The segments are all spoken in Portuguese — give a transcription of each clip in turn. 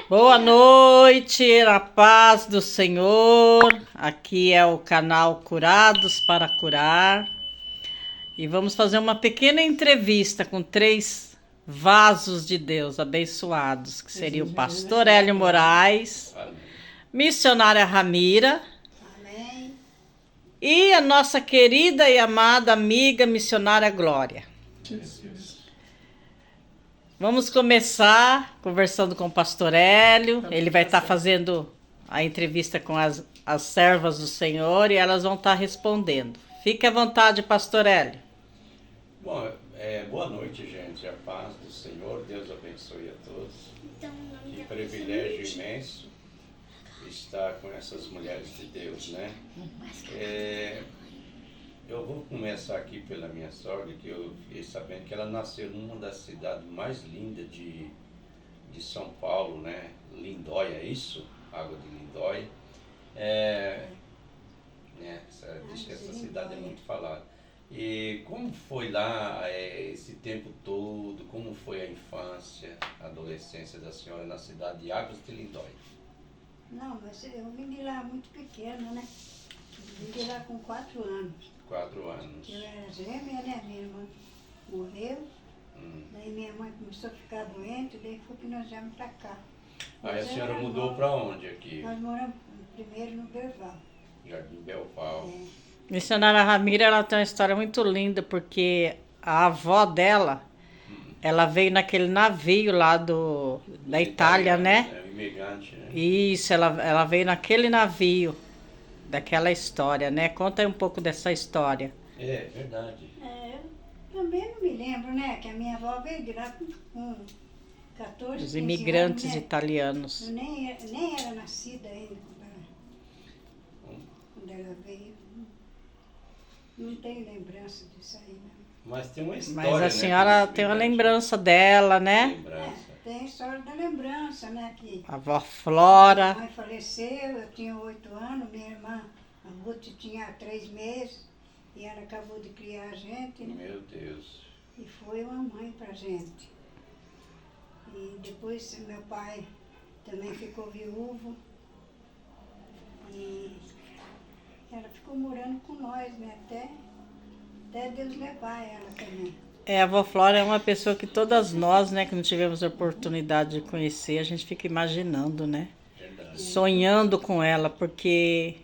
Boa noite, a paz do Senhor. Aqui é o canal Curados para Curar. E vamos fazer uma pequena entrevista com 3 vasos de Deus abençoados, que seria o pastor Hélio Moraes, missionária Ramira. Amém. E a nossa querida e amada amiga missionária Glória. Vamos começar conversando com o pastor Hélio. Ele vai estar fazendo a entrevista com as servas do Senhor e elas vão estar respondendo. Fique à vontade, pastor Hélio. Bom, boa noite, gente. A paz do Senhor, Deus abençoe a todos. Que privilégio imenso estar com essas mulheres de Deus, né? Eu vou começar aqui pela minha sogra, que eu fiquei sabendo que ela nasceu numa das cidades mais lindas de São Paulo, né? Lindóia, é isso? Água de Lindóia. Diz que essa cidade é muito falada. E como foi lá esse tempo todo? Como foi a infância, a adolescência da senhora na cidade de Águas de Lindóia? Não, mas eu vim de lá muito pequena, né? Vim de lá com 4 anos. 4 anos. Eu era gêmea, né? Minha irmã morreu. Daí minha mãe começou a ficar doente, daí foi que nós viemos pra cá. Aí a Mas senhora era mudou nova. para onde aqui? Nós moramos primeiro no Berval. Jardim Belval. Missionária Ramira, ela tem uma história muito linda, porque a avó dela, ela veio naquele navio lá da Itália, né? É, imigrante, né? Isso, ela veio naquele navio, daquela história, né? Conta aí um pouco dessa história. É, verdade. Eu também não me lembro, né? Que a minha avó veio de lá com 14, Os 15 imigrantes anos, né? italianos. Eu nem era nascida ainda quando ela veio. Não tenho lembrança disso aí, não. Mas tem uma história, Mas a né, senhora dos tem uma imigrantes. lembrança dela, né? Lembrança. Tem a história da lembrança, né? Que A avó minha Flora. mãe faleceu, eu tinha 8 anos, minha irmã, a Ruth, tinha 3 meses, e ela acabou de criar a gente, né? Meu Deus. E foi uma mãe pra gente. E depois meu pai também ficou viúvo, e ela ficou morando com nós, né? Até Deus levar ela também. A avó Flora é uma pessoa que todas nós, né, que não tivemos a oportunidade de conhecer, a gente fica imaginando, né? Verdade. Sonhando com ela, porque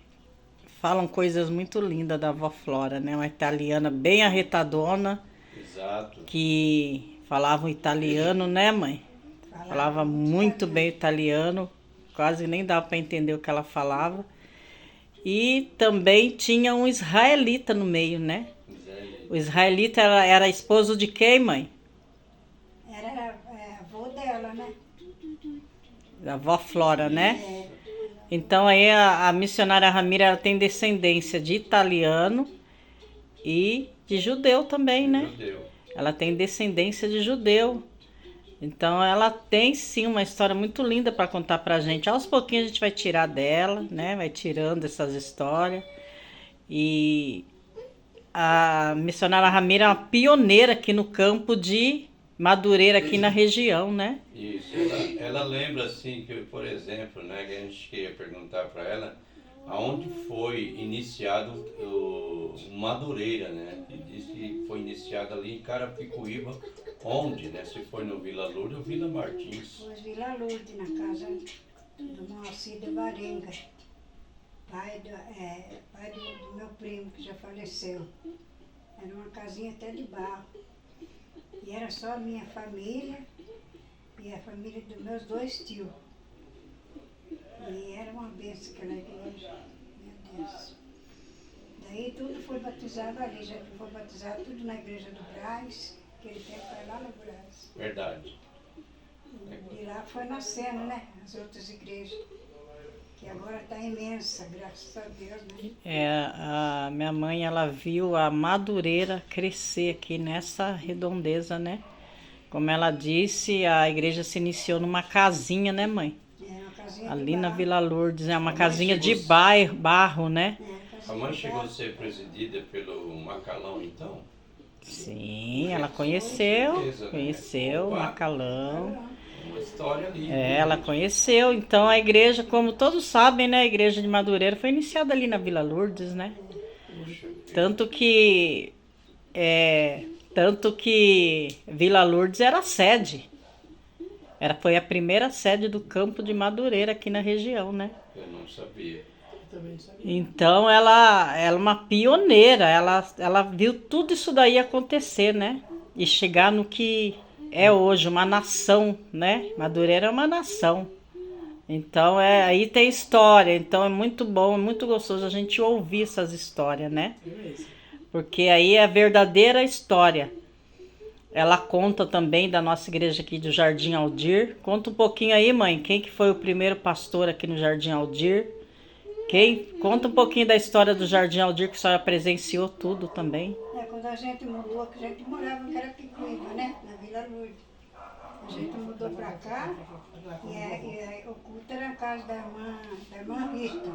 falam coisas muito lindas da avó Flora, né? Uma italiana bem arretadona, Exato. que falava um italiano, né, mãe? Falava muito bem italiano, quase nem dava para entender o que ela falava. E também tinha um israelita no meio, né? O israelita era esposo de quem, mãe? Era avô dela, né? Da avó Flora, né? É, Então aí a missionária Ramira, ela tem descendência de italiano e de judeu também, né? Judeu. Ela tem descendência de judeu. Então ela tem sim uma história muito linda para contar pra gente. Aos pouquinhos a gente vai tirar dela, né? Vai tirando essas histórias. E a missionária Ramira é uma pioneira aqui no campo de Madureira, aqui na região, né? Isso, ela lembra assim que, por exemplo, né, que a gente queria perguntar para ela aonde foi iniciado o Madureira, né? Que disse que foi iniciado ali em Carapicuíba, onde, né? Se foi no Vila Lourdes ou Vila Martins. foi Vila Lourdes, na casa do Moacir de Varenga, pai do meu primo, que já faleceu. Era uma casinha até de barro. E era só a minha família e a família dos meus 2 tios. E era uma bênção aquela igreja, meu Deus. Daí tudo foi batizado ali, já foi batizado tudo na igreja do Brás, aquele tempo era lá no Brás. Verdade. De lá foi nascendo, né? As outras igrejas, que agora está imensa, graças a Deus, né? A minha mãe, ela viu a Madureira crescer aqui nessa redondeza, né? Como ela disse, a igreja se iniciou numa casinha, né, mãe? Era uma casinha Ali de na barro. Vila Lourdes, é uma A mãe casinha de chegou- barro, né? Casinha A mãe de chegou a barro. ser presidida pelo Macalão, então? Sim, ela conheceu Com certeza, né? o Opa. Macalão. uma história ali. Ela conheceu. Então a igreja, como todos sabem, né? A igreja de Madureira foi iniciada ali na Vila Lourdes, né? Puxa vida. Tanto que Vila Lourdes era a sede. Foi a primeira sede do campo de Madureira aqui na região, né? Eu não sabia. Então ela é uma pioneira, ela viu tudo isso daí acontecer, né? E chegar no que é hoje, uma nação, né? Madureira é uma nação. Então aí tem história, então é muito bom, é muito gostoso a gente ouvir essas histórias, né? Porque aí é a verdadeira história. Ela conta também da nossa igreja aqui do Jardim Aldir. Conta um pouquinho aí, mãe, quem que foi o primeiro pastor aqui no Jardim Aldir? Conta um pouquinho da história do Jardim Aldir, que a senhora presenciou tudo também. Quando a gente mudou, que a gente morava em Carapicuíba, né? Na Vila Lourdes. A gente mudou pra cá e o culto era na casa da irmã Rita,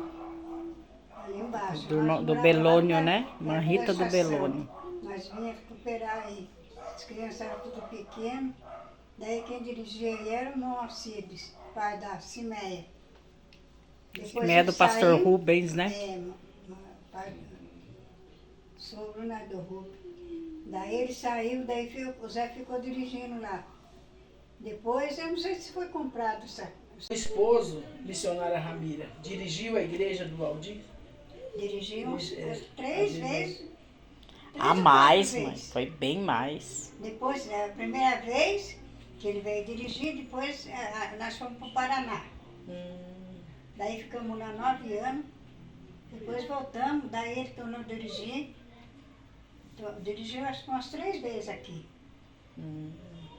ali embaixo. Do Belônio, né? Irmã Rita do Belônio. Nós vinha recuperar aí. As crianças eram tudo pequenas. Daí quem dirigia aí era o irmão Alcides, pai da Cimeia. Cimeia do pastor Rubens, né? Pai sogro, né, do Rubens. Daí ele saiu, daí o Zé ficou dirigindo lá. Depois, eu não sei se foi comprado essa. Seu esposo, missionária Ramira, dirigiu a igreja do Aldir? Dirigiu uns 3 vezes. A mais, mãe. Foi bem mais. Depois, a primeira vez que ele veio dirigir, depois nós fomos para o Paraná. Daí ficamos lá 9 anos. Depois voltamos, daí ele tornou a dirigir. Dirigiu acho que umas 3 vezes aqui.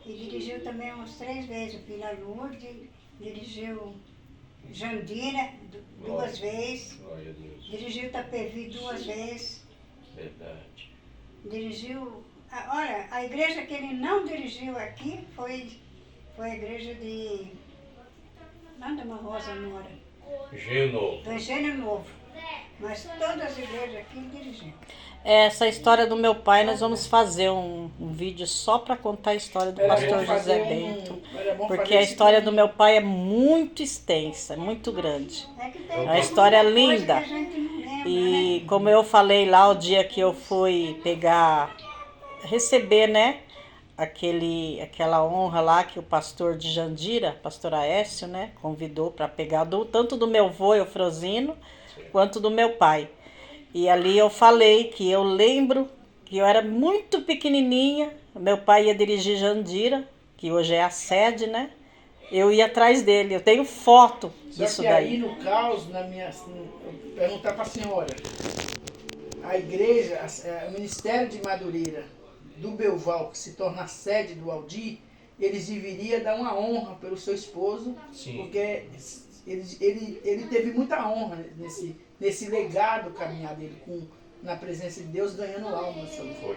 E dirigiu também umas 3 vezes o Vila Lourdes, dirigiu Jandira 2 vezes, Glória a Deus. dirigiu Tapevi 2 vezes, Verdade. dirigiu... Olha, a igreja que ele não dirigiu aqui foi a igreja de... Lá da Rosa Mora, Geno. do Engenho Novo. Mas todas as igrejas aqui ele dirigiu. Essa história do meu pai, nós vamos fazer um vídeo só para contar a história do pastor José Bento. Porque a história do meu pai é muito extensa, muito grande. É que tem A história é muita coisa linda. que a gente não lembra, E né? como eu falei lá o dia que eu fui receber, né, aquela honra lá que o pastor de Jandira, pastor Aécio, né, convidou para pegar tanto do meu avô, Eufrosino, quanto do meu pai. E ali eu falei que eu lembro que eu era muito pequenininha, meu pai ia dirigir Jandira, que hoje é a sede, né? Eu ia atrás dele, eu tenho foto disso Só que aí daí. no caos, eu perguntar para a senhora, a igreja, o Ministério de Madureira do Belval, que se torna a sede do Aldir, eles deveriam dar uma honra pelo seu esposo, Sim. porque ele teve muita honra nesse legado caminhar dele na presença de Deus, ganhando almas. Foi.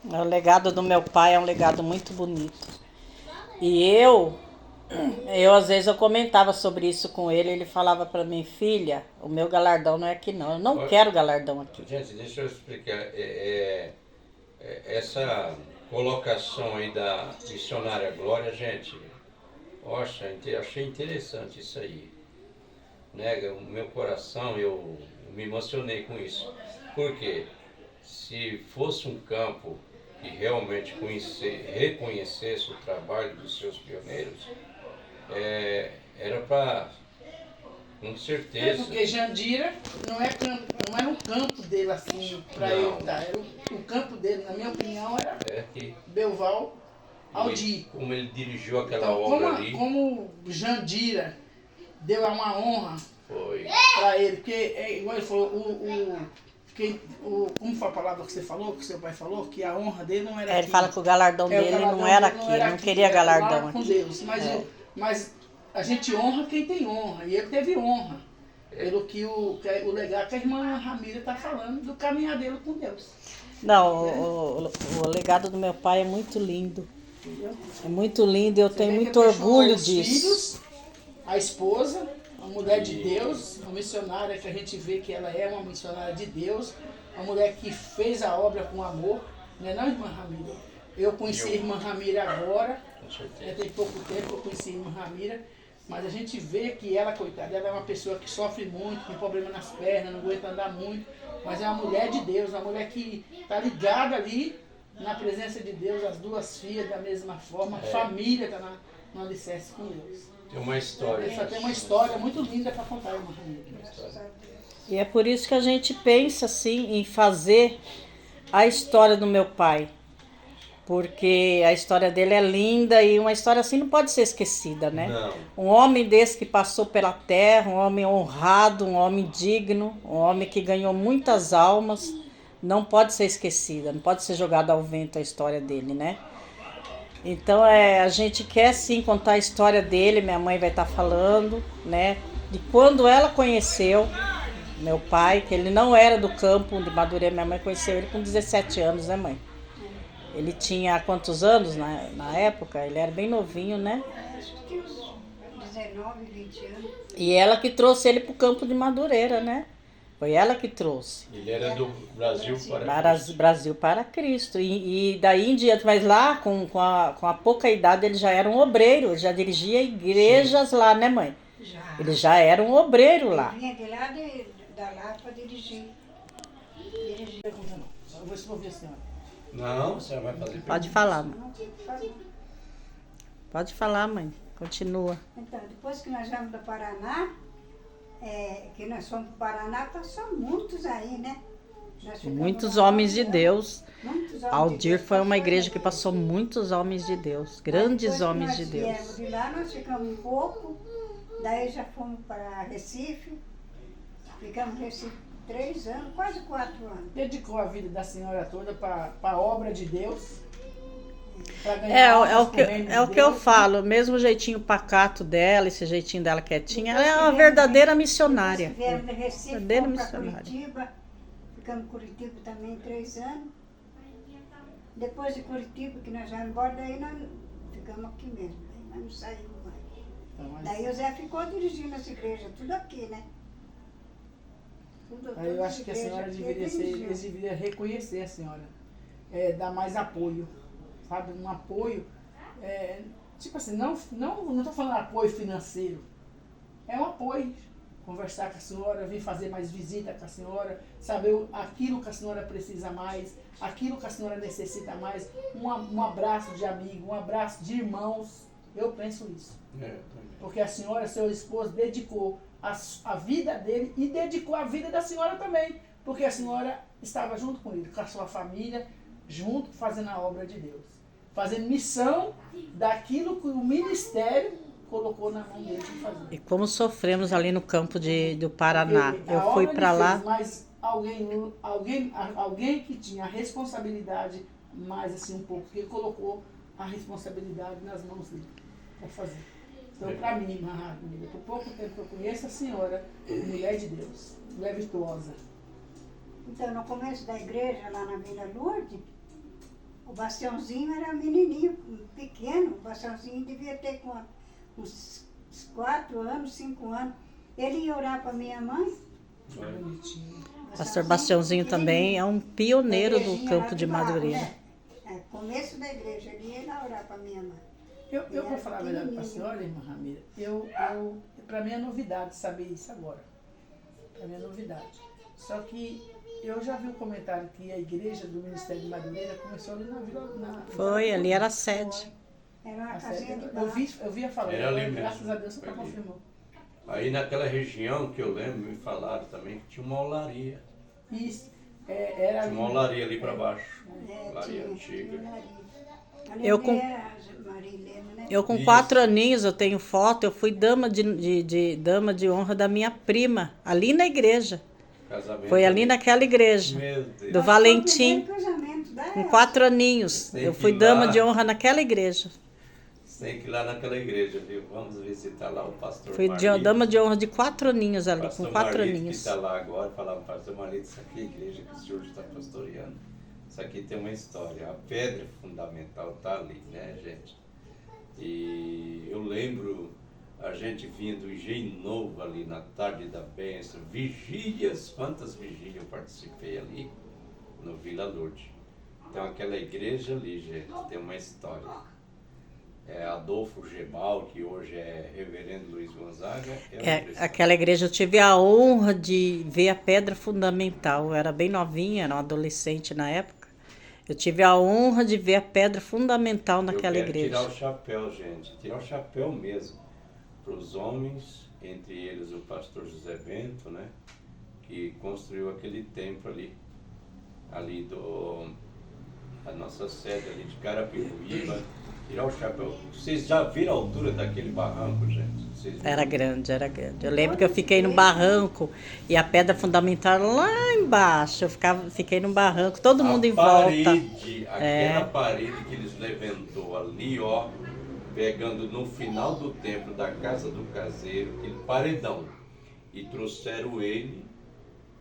O legado do meu pai é um legado muito bonito. E eu às vezes eu comentava sobre isso com ele falava para mim, filha, o meu galardão não é aqui não, eu não quero galardão aqui. Gente, deixa eu explicar. Essa colocação aí da missionária Glória, gente, poxa, achei interessante isso aí. Né? O meu coração, eu me emocionei com isso. Por quê? Se fosse um campo que realmente reconhecesse o trabalho dos seus pioneiros, era para, com certeza... Porque Jandira não era um campo dele assim, para ele estar. O campo dele, na minha opinião, era Belval Aldir. Como ele dirigiu aquela Então, obra ali... Como Jandira deu uma honra para ele, porque igual ele falou, como foi a palavra que você falou, que seu pai falou, que a honra dele não era aqui. Ele fala que o galardão dele não era aqui, ele não queria galardão aqui. Com Deus. Mas a gente honra quem tem honra, e ele teve honra, pelo que o legado que a irmã Ramira está falando, do caminhar dele com Deus. Não, o legado do meu pai é muito lindo. É muito lindo e eu tenho muito orgulho disso. Filhos, a esposa, uma mulher de Deus, uma missionária que a gente vê que ela é uma missionária de Deus, uma mulher que fez a obra com amor, não é não, irmã Ramira? Eu conheci a irmã Ramira agora, Com É, certeza. tem pouco tempo que eu conheci a irmã Ramira, mas a gente vê que ela, coitada, ela é uma pessoa que sofre muito, tem problema nas pernas, não aguenta andar muito, mas é uma mulher de Deus, uma mulher que está ligada ali na presença de Deus, as duas filhas da mesma forma, a família está no alicerce com Deus. Tem uma história. Ele só tem uma história muito linda para contar, irmã Ramira. Graças a Deus. E é por isso que a gente pensa assim em fazer a história do meu pai. Porque a história dele é linda e uma história assim não pode ser esquecida, né? Não. Um homem desse que passou pela terra, um homem honrado, um homem digno, um homem que ganhou muitas almas, não pode ser esquecida, não pode ser jogada ao vento a história dele, né? Então a gente quer sim contar a história dele, minha mãe vai estar falando, né? De quando ela conheceu meu pai, que ele não era do campo de Madureira, minha mãe conheceu ele com 17 anos, né, mãe? Ele tinha quantos anos na época? Ele era bem novinho, né? Acho que tinha uns 19, 20 anos. E ela que trouxe ele pro campo de Madureira, né? Foi ela que trouxe. Ele era do Brasil para Brasil para Cristo. E daí em diante, mas lá com a pouca idade ele já era um obreiro, ele já dirigia igrejas lá, né, mãe? Já. Ele já era um obreiro lá. Vinha de lá da lá para dirigir. Pergunta não, eu vou ouvir a senhora. Não, você vai fazer Pode falar, mãe. Não tinha o que fazer. Pode falar, mãe. Continua. Então, depois que nós vamos do Paraná, que nós fomos para o Paraná, passou muitos aí, né? Nós ficamos Muitos lá homens de 9 Deus. anos. Muitos homens de Aldir Deus foi uma passaram igreja que aí. passou muitos homens de Deus, Aí grandes depois que homens nós de viemos Deus. de lá, nós ficamos um pouco, daí já fomos para Recife, ficamos em Recife 3 anos, quase 4 anos. Dedicou a vida da senhora toda para a obra de Deus. Pra ganhar É almas o que, pro reino de é o que eu Deus. falo, mesmo o jeitinho pacato dela, esse jeitinho dela quietinha, ela é Depois uma que verdadeira viemos- missionária. Depois que viemos de Recife, Verdadeira fomos para missionária. Curitiba, ficamos em Curitiba também 3 anos. Depois de Curitiba, que nós já embora, daí nós ficamos aqui mesmo, daí nós não saímos mais. Então, mas- Daí o Zé ficou dirigindo essa igreja, tudo aqui, né? Tudo, Aí eu todas acho as que a senhora igrejas aqui deveria ele ser, dirigiu. eles deveriam reconhecer a senhora, dar mais apoio, sabe? Um apoio, tipo assim, não estou falando apoio financeiro, é um apoio. Conversar com a senhora, vir fazer mais visita com a senhora, saber aquilo que a senhora precisa mais, aquilo que a senhora necessita mais, um abraço de amigo, um abraço de irmãos. Eu penso isso. Porque a senhora, seu esposo, dedicou a vida dele e dedicou a vida da senhora também. Porque a senhora estava junto com ele, com a sua família, junto, fazendo a obra de Deus. Fazendo missão daquilo que o ministério colocou na mão dele de fazer. E como sofremos ali no campo do Paraná. Porque a Eu fui obra para ele lá. fez, mas alguém que tinha a responsabilidade mais assim um pouco, que colocou a responsabilidade nas mãos dele para fazer. Então, para mim, irmã Ramira, por pouco tempo que eu conheço a senhora, mulher de Deus, mulher virtuosa. Então, no começo da igreja, lá na Vila Lourdes, o Bastiãozinho era menininho, pequeno. O Bastiãozinho devia ter com uns 4 anos, 5 anos. Ele ia orar para minha mãe. Bonitinho. Pastor Bastiãozinho também é um pioneiro do campo de Madureira. Né? Começo da igreja, ele ia lá orar para minha mãe. Eu para falar a verdade para a senhora, irmã Ramira, para mim é novidade saber isso agora. Para mim é novidade. Só que eu já vi um comentário que a igreja do Ministério de Madureira começou ali na Vila. Foi, ali era a sede. Era uma A casinha sede, de eu barro. via falar, Era ali graças mesmo. a Deus você Foi ali. confirmou. Aí naquela região que eu lembro, me falaram também que tinha uma olaria. Isso, era Tinha uma olaria ali para baixo. É, Olaria tinha antiga. olaria. Eu Ali com- é a Marilena, né? Eu com Isso. 4 aninhos, eu tenho foto, eu fui dama de honra da minha prima, ali na igreja. Casamento. Foi ali naquela igreja, Meu Deus. do Valentim, Foi o primeiro casamento da com Elza. 4 aninhos. Tem Eu que fui ir dama lá. de honra naquela igreja. Você tem que ir lá naquela igreja, viu? Vamos visitar lá o pastor Fui dama de honra de 4 aninhos ali, com Pastor 4 Marlito, aninhos. que está lá agora, falava, pastor Marlito, isso aqui é a igreja que o senhor está pastoreando. Isso aqui tem uma história. A pedra fundamental está ali, né, gente? E eu lembro a gente vindo do Engenho Novo ali na tarde da bênção, vigílias, quantas vigílias eu participei ali no Vila Lourdes. Então aquela igreja ali, gente, tem uma história. Adolfo Gebal, que hoje é Reverendo Luiz Gonzaga. Aquela igreja eu tive a honra de ver a pedra fundamental. Eu era bem novinha, era uma adolescente na época. Eu tive a honra de ver a pedra fundamental naquela igreja. Tirar o chapéu, gente, tirar o chapéu mesmo para os homens, entre eles o pastor José Bento, né, que construiu aquele templo ali a nossa sede ali de Carapicuíba. Tirar o chapéu. Vocês já viram a altura daquele barranco, gente? Era grande, era grande. Eu lembro que eu fiquei no barranco e a pedra fundamental lá embaixo. Eu fiquei no barranco, todo mundo em volta. Aquela parede que eles levantou ali, ó, pegando no final do templo da casa do caseiro, aquele paredão, e trouxeram ele,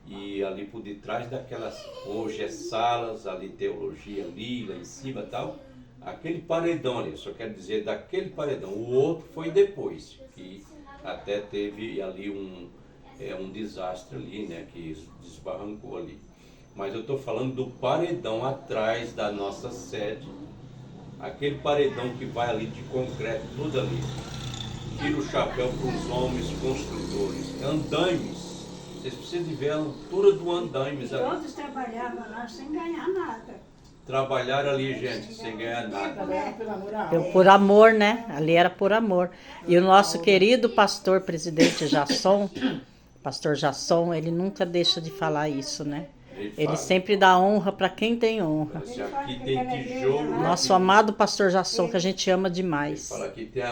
e ali por detrás daquelas, hoje é salas, ali teologia ali, lá em cima e tal, aquele paredão ali, só quero dizer daquele paredão, o outro foi depois, que até teve ali um desastre ali, né, que desbarrancou ali. Mas eu estou falando do paredão atrás da nossa sede, aquele paredão que vai ali de concreto, tudo ali. Tira o chapéu para os homens construtores. Andaimes. Vocês precisam de ver a altura do andaimes ali. Todos trabalhavam lá sem ganhar nada. Trabalharam ali, gente, sem ganhar nada. Trabalhava pelo amor à obra. Por amor, né? Ali era por amor. E o nosso querido pastor presidente Jasson, pastor Jasson, ele nunca deixa de falar isso, né? Ele sempre dá honra para quem tem honra. Aqui tem tijolo. Nosso amado pastor Jasson, que a gente ama demais. Ele fala que tem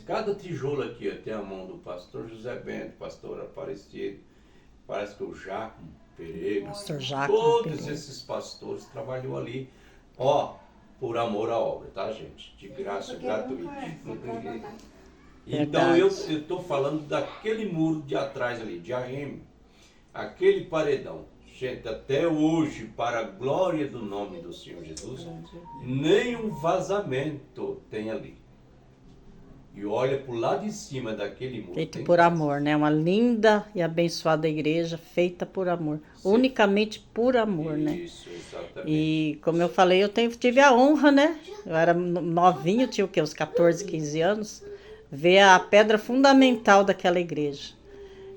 cada tijolo aqui, ó, tem a mão do pastor José Bento, pastor Aparecido, parece que o Jaco Pereira, Pastor Jaco todos Pereira. esses pastores trabalhou ali, ó, por amor à obra, tá, gente? De graça, gratuito. Então eu estou falando daquele muro de atrás ali, de arreme, aquele paredão. Gente, até hoje, para a glória do nome do Senhor Jesus, nenhum vazamento tem ali. E olha para o lado de cima daquele muro. Feito por amor, né? Uma linda e abençoada igreja feita por amor. Sim. Unicamente por amor, né? Isso, exatamente. E como eu falei, tive a honra, né? Eu era novinho, tinha o quê? Uns 14, 15 anos. Ver a pedra fundamental daquela igreja.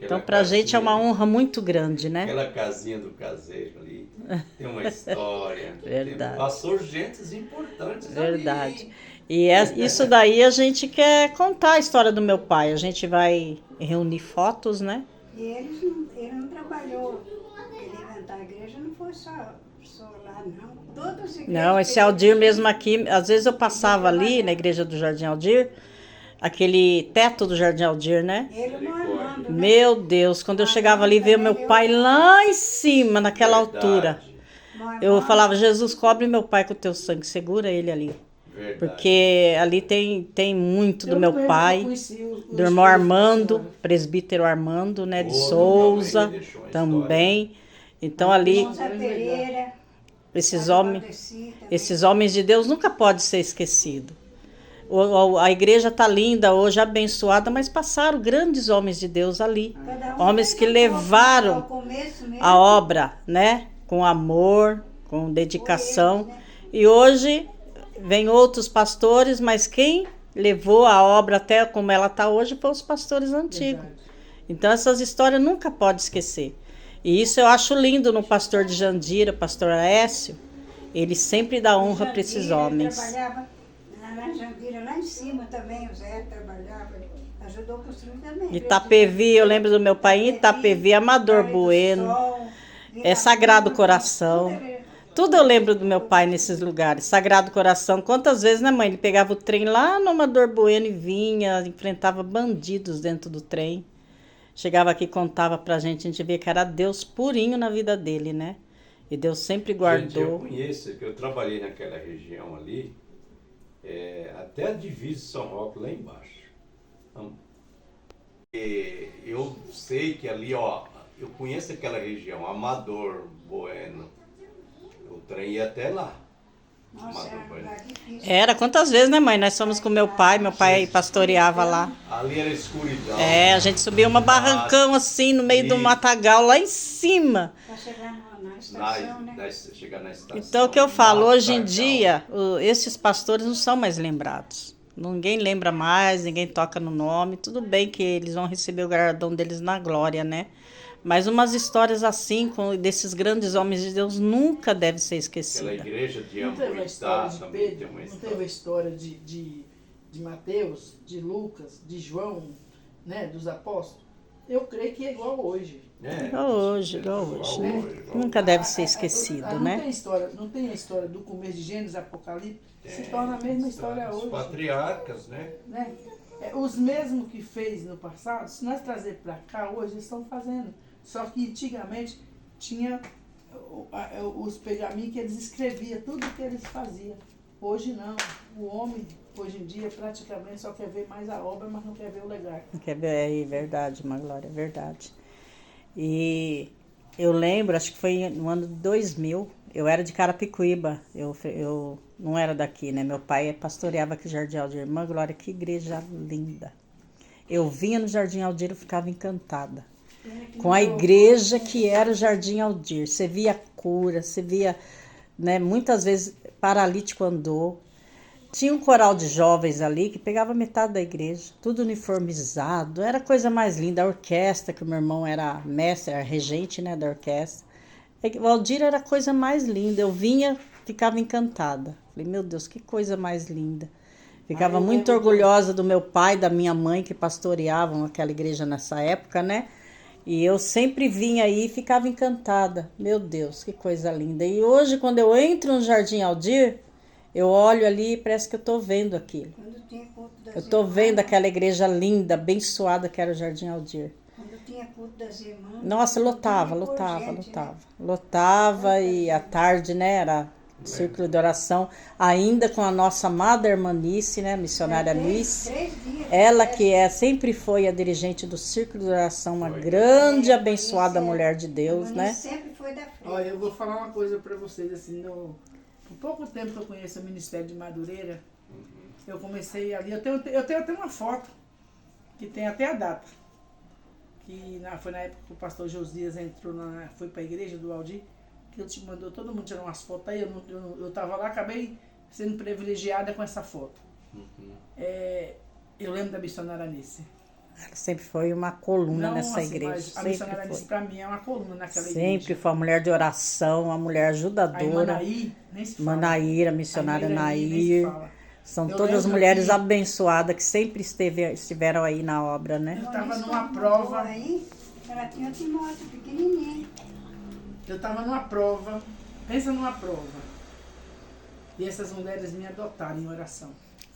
Então, pra gente é uma honra muito grande, né? Aquela casinha do caseiro ali, tem uma história. Verdade. Passou gentes importantes Verdade. ali. E isso daí a gente quer contar a história do meu pai. A gente vai reunir fotos, né? E ele não trabalhou, ele levantar a igreja não foi só lá, não. Todas as igrejas. Não, esse Aldir mesmo aqui, às vezes eu passava ali na igreja do Jardim Aldir, aquele teto do Jardim Aldir, né? Ele não armando, né? Meu Deus, quando eu chegava ali, via meu pai lá em cima, naquela altura. Eu falava, Jesus, cobre meu pai com o teu sangue, segura ele ali. Verdade. Porque ali tem muito do meu pai, do irmão Armando, presbítero Armando, né, de Souza, também. Então ali, esses homens de Deus nunca podem ser esquecidos. A igreja está linda hoje, abençoada, mas passaram grandes homens de Deus ali. Homens que levaram a obra, né, com amor, com dedicação. E hoje vem outros pastores, mas quem levou a obra até como ela está hoje foram os pastores antigos. Verdade. Então essas histórias nunca pode esquecer. E isso eu acho lindo no pastor de Jandira, pastor Aécio. Ele sempre dá honra para esses homens. Trabalhava na Jandira, lá em cima também, o Zé trabalhava, ajudou a construir também. Itapevi, eu lembro do meu pai em Itapevi, Amador Bueno, Sagrado Coração. Tudo eu lembro do meu pai nesses lugares. Sagrado Coração. Quantas vezes, né, mãe? Ele pegava o trem lá no Amador Bueno e vinha, enfrentava bandidos dentro do trem. Chegava aqui e contava pra gente. A gente via que era Deus purinho na vida dele, né? E Deus sempre guardou. Gente, eu conheço, que eu trabalhei naquela região ali, até a divisa de São Roque, lá embaixo. E eu sei que ali, ó, eu conheço aquela região, Amador Bueno. O trem ia até lá. Nossa, era quantas vezes, né, mãe? Nós fomos com meu pai pastoreava lá. Ali era escuridão. A gente subia uma barrancão assim, no meio do matagal, lá em cima. Pra chegar na estação, né? Chegar na estação. Então, o que eu falo, hoje em dia, esses pastores não são mais lembrados. Ninguém lembra mais, ninguém toca no nome. Tudo bem que eles vão receber o galardão deles na glória, né? Mas umas histórias assim, desses grandes homens de Deus, nunca deve ser Aquela esquecida. igreja de Não teve a história Amburitá de também tem Pedro, uma não história. teve a história de Mateus, de Lucas, de João, né, dos apóstolos? Eu creio que é igual hoje. Igual hoje, igual né? hoje. Nunca deve ser esquecido, Não né? tem história, não tem a história do começo de Gênesis, Apocalipse, se torna a mesma história Os hoje. patriarcas, né? Né? Os mesmos que fez no passado, se nós trazer para cá, hoje eles estão fazendo. Só que antigamente tinha os pergaminhos que eles escreviam, tudo que eles faziam. Hoje não. O homem, hoje em dia, praticamente só quer ver mais a obra, mas não quer ver o legado. Quer ver? É verdade, Maglória, é verdade. E eu lembro, acho que foi no ano de 2000, eu era de Carapicuíba, eu não era daqui, né? Meu pai pastoreava aqui no Jardim Aldir. Irmã Glória, que igreja linda. Eu vinha no Jardim Aldir, eu ficava encantada com a igreja que era o Jardim Aldir. Você via cura, você via, né, muitas vezes paralítico andou. Tinha um coral de jovens ali que pegava metade da igreja, tudo uniformizado, era a coisa mais linda. A orquestra, que o meu irmão era mestre, era regente, né, da orquestra. O Aldir era a coisa mais linda. Eu vinha, ficava encantada. Falei, meu Deus, que coisa mais linda. Ficava muito orgulhosa do meu pai, da minha mãe, que pastoreavam aquela igreja nessa época, né? E eu sempre vinha aí e ficava encantada. Meu Deus, que coisa linda. E hoje, quando eu entro no Jardim Aldir, eu olho ali e parece que eu estou vendo aquilo. Quando tinha culto das Eu estou irmãs, vendo aquela igreja linda, abençoada que era o Jardim Aldir. Quando tinha culto das irmãs. Nossa, lotava, tinha por lotava, gente, lotava. né? Lotava e à tarde, né, era círculo de oração, ainda com a nossa amada irmã Nice, né, missionária Nice. 3 dias. Ela que sempre foi a dirigente do círculo de oração, uma Foi. grande É, abençoada Nice mulher de Deus, a né? Nice sempre foi da frente. Olha, eu vou falar uma coisa para vocês, assim, no pouco tempo que eu conheço o Ministério de Madureira, eu comecei ali, eu tenho até uma foto, que tem até a data, que foi na época que o pastor Josias entrou, foi para a igreja do Aldir, que ele te mandou, todo mundo tirou umas fotos aí, eu tava lá, acabei sendo privilegiada com essa foto. Eu lembro da missionária Anice. Ela sempre foi uma coluna Não, nessa assim, igreja. mas a Sempre missionária Anice foi. para mim é uma coluna naquela Sempre igreja. foi uma mulher de oração, uma mulher A ajudadora. irmã Nair, nem se fala. Manaíra, a missionária A irmã Nair, nem se Nair. fala. São Eu todas lembro mulheres que- abençoadas que sempre estiveram aí na obra, né? Eu tava Nice, numa quando prova. mudou Aí, ela tinha o Timóteo pequenininho. Eu estava numa prova, pensa numa prova. E essas mulheres me adotaram em oração.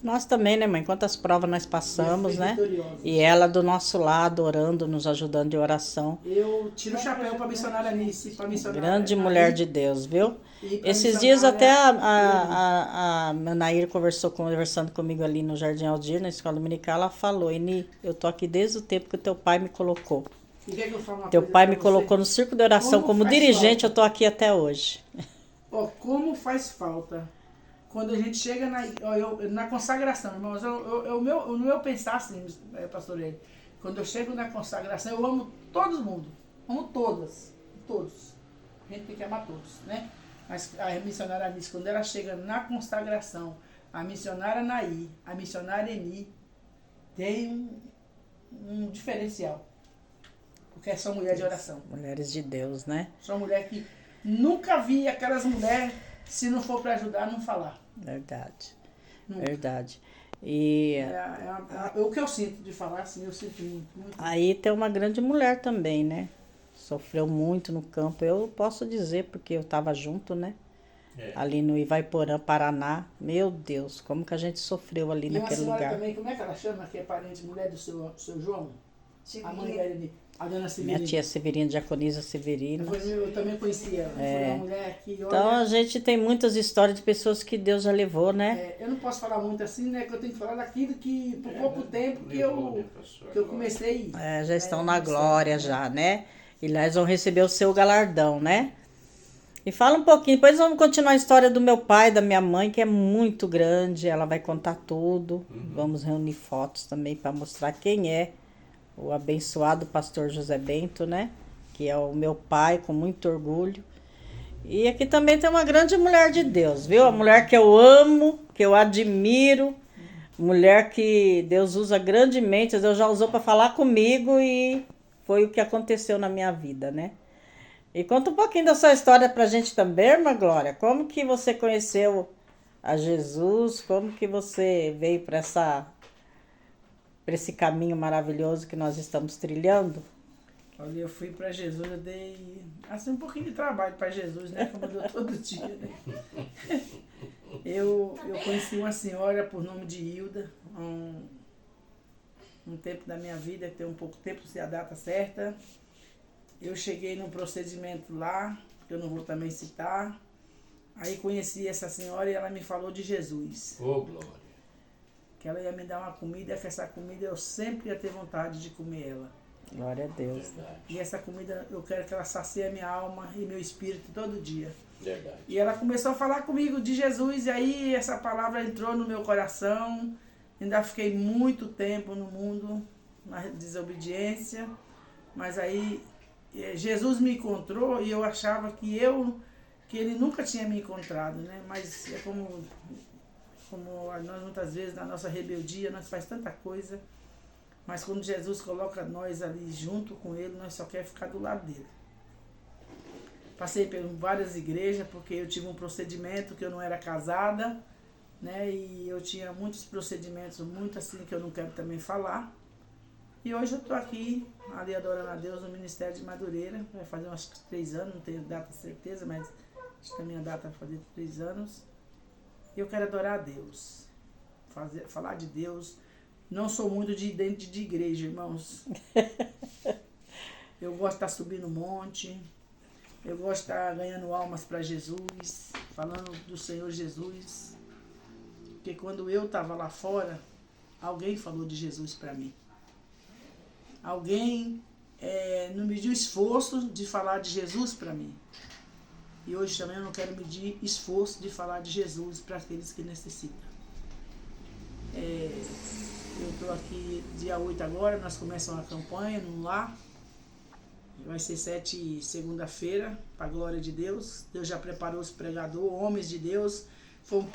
Nós também, né, mãe? Quantas provas nós passamos, Eu fui né? vitoriosa. E ela do nosso lado, orando, nos ajudando de oração. Eu tiro o chapéu para a missionária Nice, para a missionária Grande Nair mulher de Deus, viu? e pra Esses missionária dias até Lene. a Nair conversando comigo ali no Jardim Aldir, na escola dominical, ela falou, Eni, eu tô aqui desde o tempo que o teu pai me colocou. E quer que eu fale uma Teu coisa pai pra me você? colocou no círculo de oração Como como faz dirigente, falta? eu tô aqui até hoje. Ó, como faz falta quando a gente chega na consagração, irmãos, no meu pensar assim, pastor Eli, quando eu chego na consagração, eu amo todo mundo, amo todos. A gente tem que amar todos, né? Mas a missionária Anice, quando ela chega na consagração, a missionária Nair, a missionária Eni, tem um diferencial, porque são mulheres de oração. Mulheres de Deus, né? São mulheres que nunca vi aquelas mulheres, se não for para ajudar, não falar. Verdade. Nunca. Verdade. E O que eu sinto de falar, assim, eu sinto muito. aí tem uma grande mulher também, né? Sofreu muito no campo. Eu posso dizer, porque eu estava junto, né? Ali no Ivaiporã, Paraná. Meu Deus, como que a gente sofreu ali E uma naquele senhora lugar. também, como é que ela chama, que é parente, mulher do seu João? A mãe Severina. dela, a dona Minha Severina. tia Severina, Diaconisa Severina. Eu também conheci ela. Foi uma mulher que, olha, Então a gente tem muitas histórias de pessoas que Deus já levou, né? eu não posso falar muito assim, né? Que eu tenho que falar daquilo que, por pouco tempo que Levou, né, eu, pastor? que eu comecei. Já estão no na ministério, glória né? já, né? E lá eles vão receber o seu galardão, né? E fala um pouquinho, depois vamos continuar a história do meu pai, da minha mãe, que é muito grande, ela vai contar tudo. Vamos reunir fotos também para mostrar quem é o abençoado pastor José Bento, né? Que é o meu pai, com muito orgulho. E aqui também tem uma grande mulher de Deus, viu? A mulher que eu amo, que eu admiro, mulher que Deus usa grandemente, Deus já usou para falar comigo e foi o que aconteceu na minha vida, né? E conta um pouquinho da sua história pra gente também, irmã Glória. Como que você conheceu a Jesus? Como que você veio para esse caminho maravilhoso que nós estamos trilhando? Olha, eu fui para Jesus, eu dei assim um pouquinho de trabalho para Jesus, né? Como eu dou todo dia, né? Eu conheci uma senhora por nome de Hilda, um tempo da minha vida, tem um pouco tempo, se a data certa. Eu cheguei num procedimento lá, que eu não vou também citar. Aí conheci essa senhora e ela me falou de Jesus. Ô, glória. Que ela ia me dar uma comida, que essa comida eu sempre ia ter vontade de comer ela. Glória a Deus. Verdade. E essa comida eu quero que ela sacie a minha alma e meu espírito todo dia. Verdade. E ela começou a falar comigo de Jesus, e aí essa palavra entrou no meu coração. Ainda fiquei muito tempo no mundo, na desobediência. Mas aí Jesus me encontrou e eu achava que ele nunca tinha me encontrado, né? Mas é como nós muitas vezes na nossa rebeldia, nós faz tanta coisa. Mas quando Jesus coloca nós ali junto com ele, nós só quer ficar do lado dele. Passei por várias igrejas, porque eu tive um procedimento que eu não era casada, né? E eu tinha muitos procedimentos, muito assim, que eu não quero também falar. E hoje eu estou aqui, ali adorando a Deus, no Ministério de Madureira. Vai fazer uns 3 anos, não tenho data certeza, mas acho que a minha data vai fazer 3 anos. E eu quero adorar a Deus, falar de Deus. Não sou muito de dentro de igreja, irmãos. Eu gosto de estar subindo monte. Eu gosto de estar ganhando almas para Jesus, falando do Senhor Jesus. Porque quando eu estava lá fora, alguém falou de Jesus para mim. Alguém não mediu esforço de falar de Jesus para mim. E hoje também eu não quero medir esforço de falar de Jesus para aqueles que necessitam. Eu estou aqui dia 8 agora, nós começamos uma campanha num lar. Vai ser 7 segunda-feira, para a glória de Deus. Deus já preparou os pregadores, homens de Deus.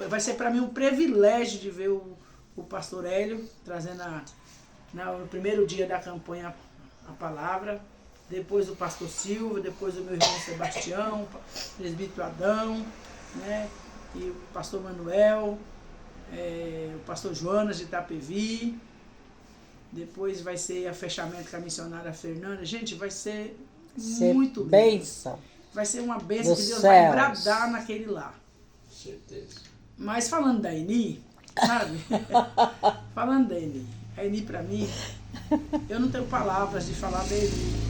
Vai ser para mim um privilégio de ver o pastor Hélio trazendo no primeiro dia da campanha a palavra. Depois o pastor Silva, depois o meu irmão Sebastião, o presbítero Adão, né? E o pastor Manuel, o pastor Jonas de Itapevi. Depois vai ser a fechamento com a missionária Fernanda. Gente, vai ser muito lindo. Bênção. Vai ser uma bênção que Deus céus. vai bradar naquele lar. Certeza. Mas falando da Eni, sabe? Falando da Eni. A Eni pra mim, eu não tenho palavras de falar da Eni.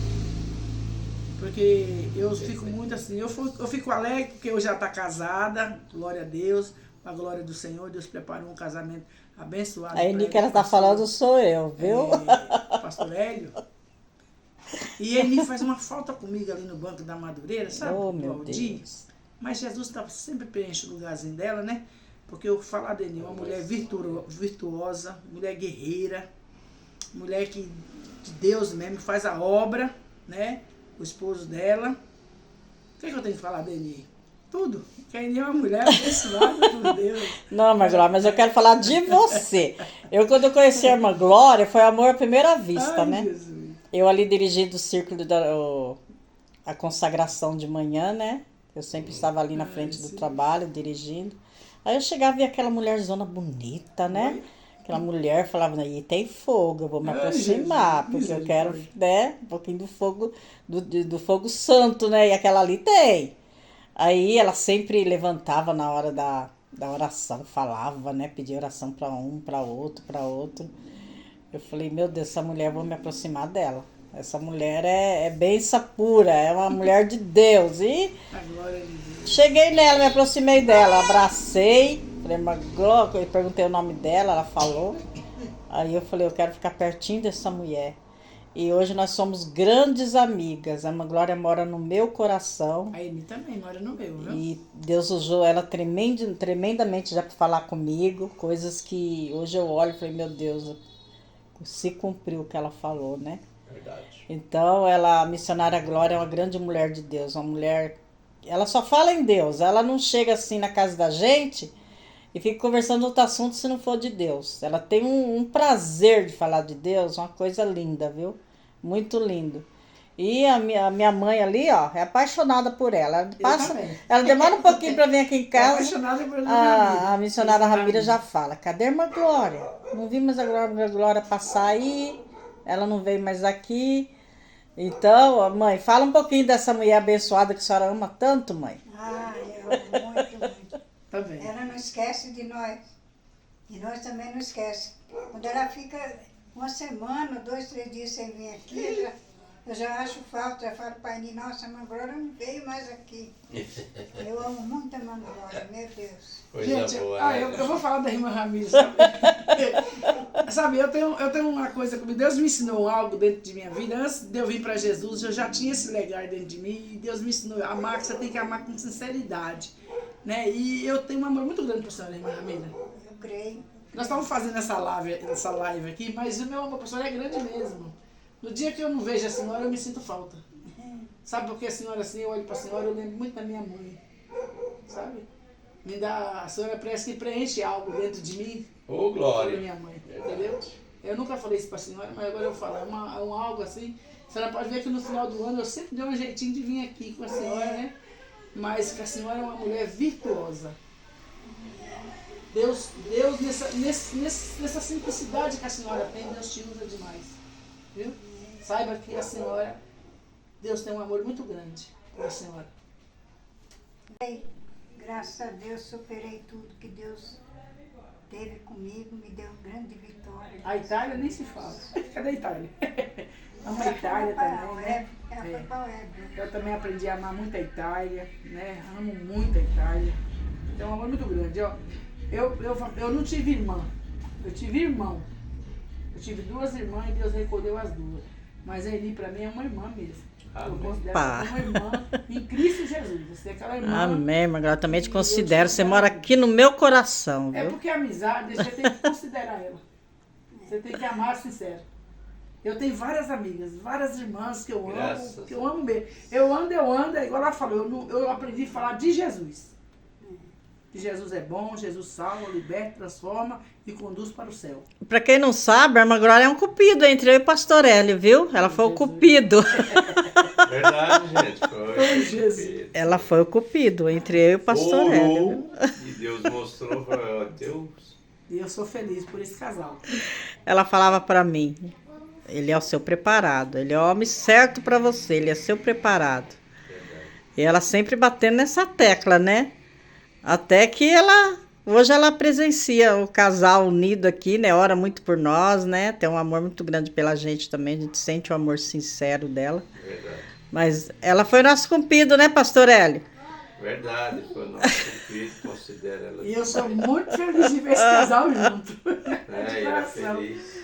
Porque eu fico muito assim, eu fico alegre porque eu já estou casada, glória a Deus, para a glória do Senhor, Deus preparou um casamento abençoado. A Eni que ela está falando sou eu, viu? Pastor Hélio. E ele faz uma falta comigo ali no Banco da Madureira, sabe? Oh, do meu Aldir. Deus. Mas Jesus sempre preenche o lugarzinho dela, né? Porque eu falar da Eni, uma mulher virtuosa, mulher guerreira, mulher que de Deus mesmo faz a obra, né? O esposo dela. O que eu tenho que falar da Eni? Tudo. Porque a Eni é uma mulher abençoada por Deus. Não, irmã Glória, mas eu quero falar de você. Quando eu conheci a irmã Glória, foi amor à primeira vista, Ai, né? Jesus. Eu ali dirigindo o círculo a consagração de manhã, né? Eu sempre estava ali na frente do trabalho, dirigindo. Aí eu chegava e via aquela mulherzona bonita, né? Aquela mulher falava, aí tem fogo, eu vou me aproximar, porque eu quero, né, um pouquinho do fogo, do fogo santo, né? E aquela ali tem. Aí ela sempre levantava na hora da oração, falava, né? Pedia oração para um, para outro, para outro. Eu falei, meu Deus, essa mulher, eu vou me aproximar dela. Essa mulher é bênção pura, é uma mulher de Deus. E A glória de Deus. cheguei nela, me aproximei dela, abracei, falei, mas Glória, eu perguntei o nome dela, ela falou. Aí eu falei, eu quero ficar pertinho dessa mulher. E hoje nós somos grandes amigas. A irmã Glória mora no meu coração. A Eni também mora no meu, viu? E Deus usou ela tremendamente já para falar comigo. Coisas que hoje eu olho e falei, meu Deus, se cumpriu o que ela falou, né? Verdade. Então, a missionária Glória é uma grande mulher de Deus. Uma mulher... Ela só fala em Deus. Ela não chega assim na casa da gente e fica conversando outro assunto se não for de Deus. Ela tem um prazer de falar de Deus, uma coisa linda, viu? Muito lindo. E a minha mãe ali, ó, é apaixonada por ela. Ela demora um pouquinho para vir aqui em casa. Apaixonada por A missionária Ramira já fala: cadê a irmã Glória? Não vi mais a Glória passar aí. Ela não veio mais aqui. Então, mãe, fala um pouquinho dessa mulher abençoada que a senhora ama tanto, mãe. Eu amo muito, muito. Tá bem. Ela não esquece de nós. E nós também não esquecemos. Quando ela fica uma semana, 2, 3 dias sem vir aqui, eu já acho falta. Já falo para ele: nossa, a irmã Glória não veio mais aqui. Eu amo muito a irmã Glória, meu Deus. Coisa Gente, boa. eu vou falar da irmã Ramires. Sabe, eu tenho uma coisa comigo. Deus me ensinou algo dentro de minha vida. Antes de eu vir para Jesus, eu já tinha esse legado dentro de mim. E Deus me ensinou a amar, que você tem que amar com sinceridade. Né? E eu tenho um amor muito grande por senhora, irmã Ramira. Eu creio. Nós estamos fazendo essa live aqui, mas o meu amor por senhora é grande mesmo. No dia que eu não vejo a senhora, eu me sinto falta. Sabe, porque a senhora assim, eu olho para a senhora, eu lembro muito da minha mãe. Sabe? A senhora parece que preenche algo dentro de mim. Ô, Glória. Da minha mãe, entendeu? Eu nunca falei isso para a senhora, mas agora eu falo. É um algo assim. A senhora pode ver que no final do ano eu sempre dei um jeitinho de vir aqui com a senhora, né? Mas que a senhora é uma mulher virtuosa. Deus nessa simplicidade que a senhora tem, Deus te usa demais. Viu? Saiba que a senhora, Deus tem um amor muito grande por a senhora. Graças a Deus superei tudo que Deus teve comigo, me deu grande vitória. A Itália nem se fala. Cadê a Itália? Amo a Itália também, né? Eu também aprendi a amar muito a Itália, né? Amo muito a Itália. Tem um amor muito grande. Eu não tive irmã, eu tive irmão. Eu tive 2 irmãs e Deus recolheu as 2. Mas a Eli para mim é uma irmã mesmo. Eu considero ela uma irmã em Cristo Jesus. Você é aquela irmã. Amém, mas eu também te considero. Você mora aqui no meu coração, viu? É porque a amizade, você tem que considerar ela. Você tem que amar sincero. Eu tenho várias amigas, várias irmãs que eu amo, que eu amo mesmo. Eu ando, igual ela falou, eu aprendi a falar de Jesus. Que Jesus é bom, Jesus salva, liberta, transforma e conduz para o céu. Pra quem não sabe, a irmã Glória é um cupido entre eu e o Pastor Hélio, viu? Ela foi o cupido. Verdade, gente. Foi Jesus. Ela foi o cupido entre eu e o Pastor Hélio. E Deus mostrou para Deus. E eu sou feliz por esse casal. Ela falava pra mim: ele é o seu preparado, ele é o homem certo pra você, ele é seu preparado. E ela sempre batendo nessa tecla, né? Até que hoje ela presencia o casal unido aqui, né? Ora muito por nós, né? Tem um amor muito grande pela gente também, a gente sente o amor sincero dela. Verdade. Mas ela foi nosso cupido, né, Pastor Hélio? Verdade, foi o nosso cupido, considera ela. E eu sou muito feliz de ver esse casal junto. É, era feliz.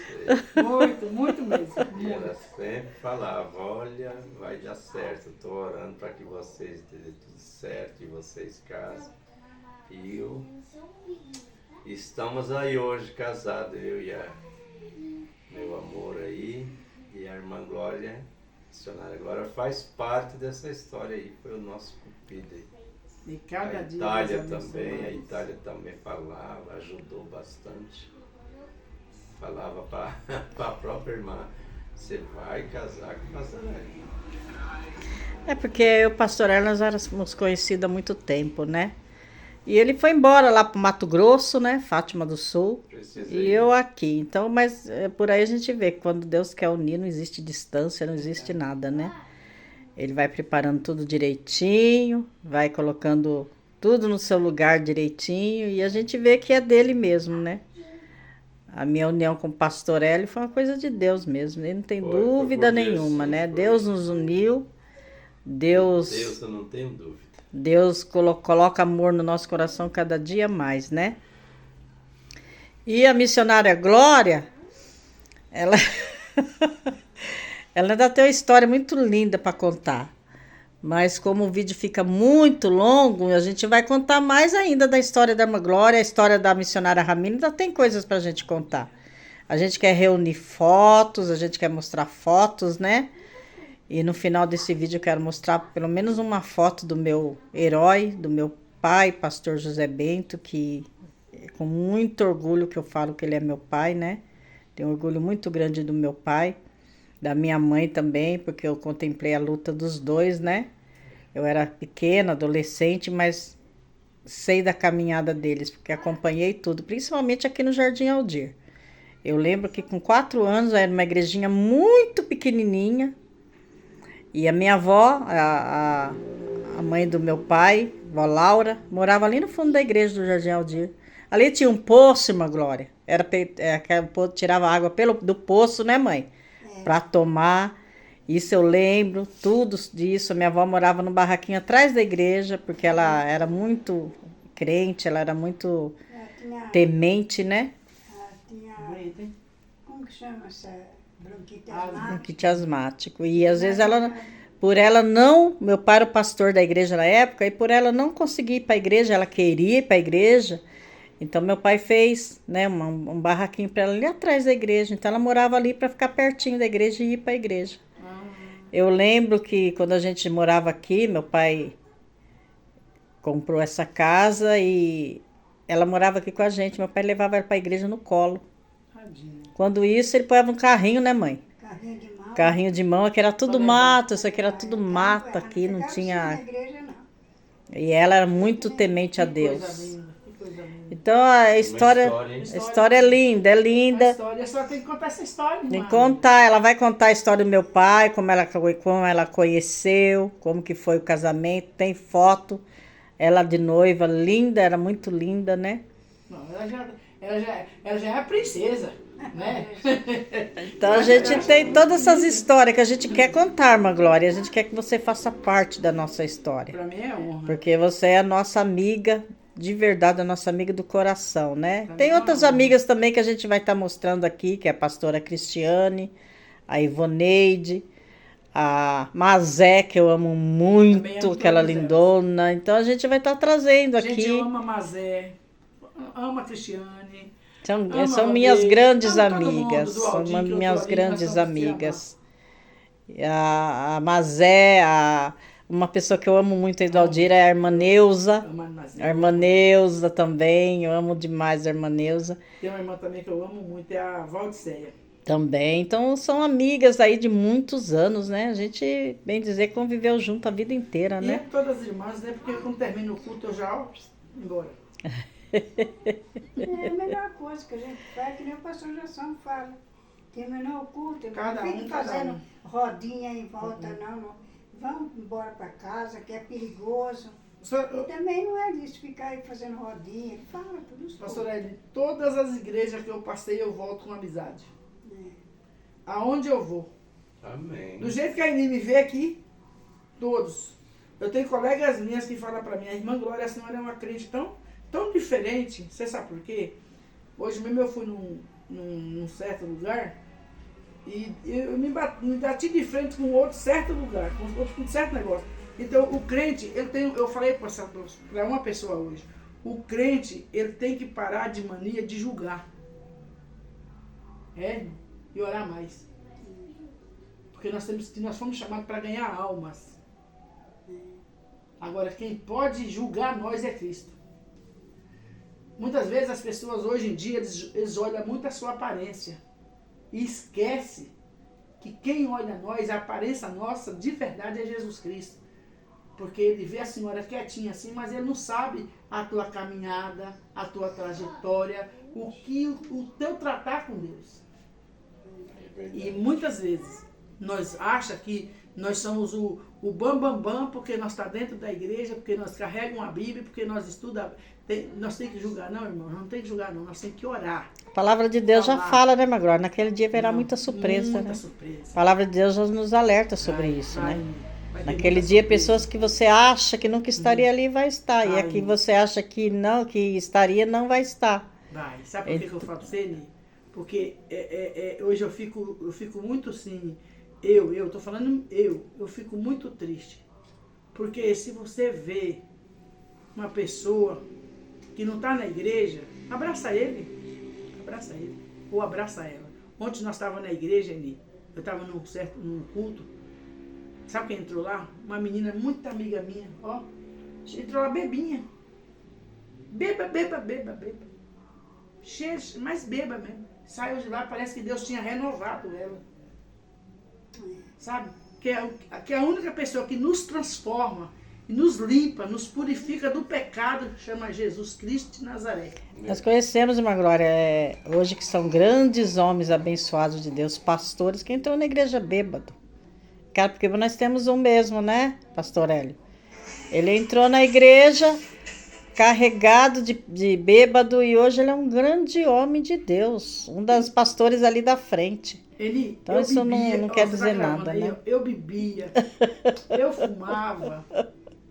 Muito, muito mesmo. E ela sempre falava: olha, vai dar certo, estou orando para que vocês dê tudo certo e vocês casem. E estamos aí hoje casados, eu e meu amor aí, e a irmã Glória, a missionária Glória, faz parte dessa história aí, foi o nosso cupido aí. E cada dia A Itália também falava, ajudou bastante. Falava para a própria irmã: você vai casar com o Pastor Hélio. É porque o Pastor Hélio nós éramos conhecidos há muito tempo, né? E ele foi embora lá para o Mato Grosso, né? Fátima do Sul. E eu aqui. Então, mas por aí a gente vê que quando Deus quer unir, não existe distância, não existe nada, né? Ele vai preparando tudo direitinho, vai colocando tudo no seu lugar direitinho, e a gente vê que é dele mesmo, né? A minha união com o Pastor Hélio foi uma coisa de Deus mesmo, ele não tem dúvida nenhuma, né? Deus nos uniu, Deus eu não tenho dúvida. Deus coloca amor no nosso coração cada dia mais, né? E a missionária Glória, ela ainda tem uma história muito linda para contar. Mas como o vídeo fica muito longo, a gente vai contar mais ainda da história da irmã Glória, a história da missionária Ramira, ainda tem coisas para a gente contar. A gente quer reunir fotos, a gente quer mostrar fotos, né? E no final desse vídeo eu quero mostrar pelo menos uma foto do meu herói, do meu pai, pastor José Bento, que com muito orgulho que eu falo que ele é meu pai, né? Tenho um orgulho muito grande do meu pai, da minha mãe também, porque eu contemplei a luta dos dois, né? Eu era pequena, adolescente, mas sei da caminhada deles, porque acompanhei tudo, principalmente aqui no Jardim Aldir. Eu lembro que com 4 anos era uma igrejinha muito pequenininha, e a minha avó, a mãe do meu pai, vó Laura, morava ali no fundo da igreja do Jardim Aldir. Ali tinha um poço, irmã Glória. Aquele poço, tirava água do poço, né, mãe? Para tomar. Isso eu lembro, tudo disso. A minha avó morava no barraquinho atrás da igreja, porque ela era muito crente, ela era muito temente, né? Tinha, Bonito, hein? como que chama essa bronquite Bronquite asmático. E às vezes por ela não, meu pai era o pastor da igreja na época, e por ela não conseguir ir para a igreja, ela queria ir para a igreja. Então meu pai fez, né, um barraquinho para ela ali atrás da igreja. Então ela morava ali para ficar pertinho da igreja e ir para a igreja. Eu lembro que quando a gente morava aqui, meu pai comprou essa casa e ela morava aqui com a gente. Meu pai levava ela para a igreja no colo. Tadinho. Quando isso, ele põe um carrinho, né, mãe? Carrinho de mão. Carrinho de mão, aqui era tudo mato, isso aqui era tudo mato, aqui não Na tinha. igreja, não. E ela era muito temente a Que coisa Deus. linda, que coisa linda. Então a história, hein? a história é linda, é A linda. história, a senhora tem que contar essa história, Tem que irmã. contar, ela vai contar a história do meu pai, como ela conheceu, como que foi o casamento, tem foto, ela de noiva, linda, era muito linda, né? Não, ela já é a princesa, né? Então a gente tem todas essas histórias que a gente quer contar, irmã Glória, a gente quer que você faça parte da nossa história. Pra mim é honra. Porque você é a nossa amiga, de verdade, a nossa amiga do coração, né? Tem outras amigas também que a gente vai estar mostrando aqui, que é a pastora Cristiane, a Ivoneide, a Mazé, que eu amo Também muito, amo aquela todas elas. lindona. Então a gente vai estar trazendo Gente, aqui. eu amo a Mazé, amo a Cristiane. São a minhas Babi, grandes amo todo amigas, mundo, do são Aldir, que eu tô minhas ali, grandes nós somos amigas. A Mazé, uma pessoa que eu amo muito aí do Aldir é a irmã Neuza. amo a Mazé. A irmã Neuza também, eu amo demais a irmã Neuza Tem uma irmã também que eu amo muito, é a Valdiceia. também. Então são amigas aí de muitos anos, né? A gente, bem dizer, conviveu junto a vida inteira, E né? é todas as irmãs, né? Porque quando termina o culto eu já, ó, embora. É a melhor coisa que a gente faz, que nem o pastor Jação fala. Terminou o culto, Cada não um, fique cada fazendo um. rodinha em volta, não. Vamos embora para casa, que é perigoso. E Eu- também não é disso ficar aí fazendo rodinha. Fala tudo isso. Pastor Eli, todas as igrejas que eu passei eu volto com amizade. Aonde eu vou. Amém. Do jeito que a Aline me vê aqui, todos. Eu tenho colegas minhas que falam pra mim, a irmã Glória, a senhora é uma crente tão diferente. Você sabe por quê? Hoje mesmo eu fui num certo lugar e eu me bati de frente com outro certo lugar, com um certo negócio. Então o crente, eu falei para uma pessoa hoje, o crente, ele tem que parar de mania de julgar. E orar mais. Porque nós fomos chamados para ganhar almas. Agora, quem pode julgar nós é Cristo. Muitas vezes as pessoas hoje em dia, eles olham muito a sua aparência. E esquece que quem olha nós, a aparência nossa, de verdade, é Jesus Cristo. Porque ele vê a senhora quietinha assim, mas ele não sabe a tua caminhada, a tua trajetória, o teu tratar com Deus. E muitas vezes nós achamos que nós somos o bam, porque nós estamos dentro da igreja, porque nós carregamos a Bíblia, porque nós estudamos. Nós temos que julgar, não, irmão, não tem que julgar, não. Nós temos que orar. A palavra de Deus já Falar. fala, né, Maglória? Naquele dia haverá Não, muita surpresa, muita né? surpresa. A palavra de Deus já nos alerta sobre isso, né? Naquele dia, pessoas que você acha que nunca estaria ali, vai estar. E Vai. aqui você acha que não, que estaria, não vai estar. Vai. Sabe por que eu falo pra você, Eli? Porque hoje eu fico muito assim, eu tô falando eu fico muito triste. Porque se você vê uma pessoa que não está na igreja, abraça ele, ou abraça ela. Ontem nós estávamos na igreja, Eli, eu estava num culto, sabe quem entrou lá? Uma menina muito amiga minha, ó, entrou lá bebinha, beba. cheia, mais bêbada mesmo. Saiu de lá, parece que Deus tinha renovado ela. Sabe? Que é a única pessoa que nos transforma, nos limpa, nos purifica do pecado, chama Jesus Cristo de Nazaré. Nós conhecemos, irmã Glória, hoje que são grandes homens abençoados de Deus, pastores, que entrou na igreja bêbado. Cara, porque nós temos um mesmo, né, pastor Hélio? Ele entrou na igreja carregado de bêbado e hoje ele é um grande homem de Deus, um dos pastores ali da frente. Então isso não quer dizer nada, né? Eu bebia, eu fumava,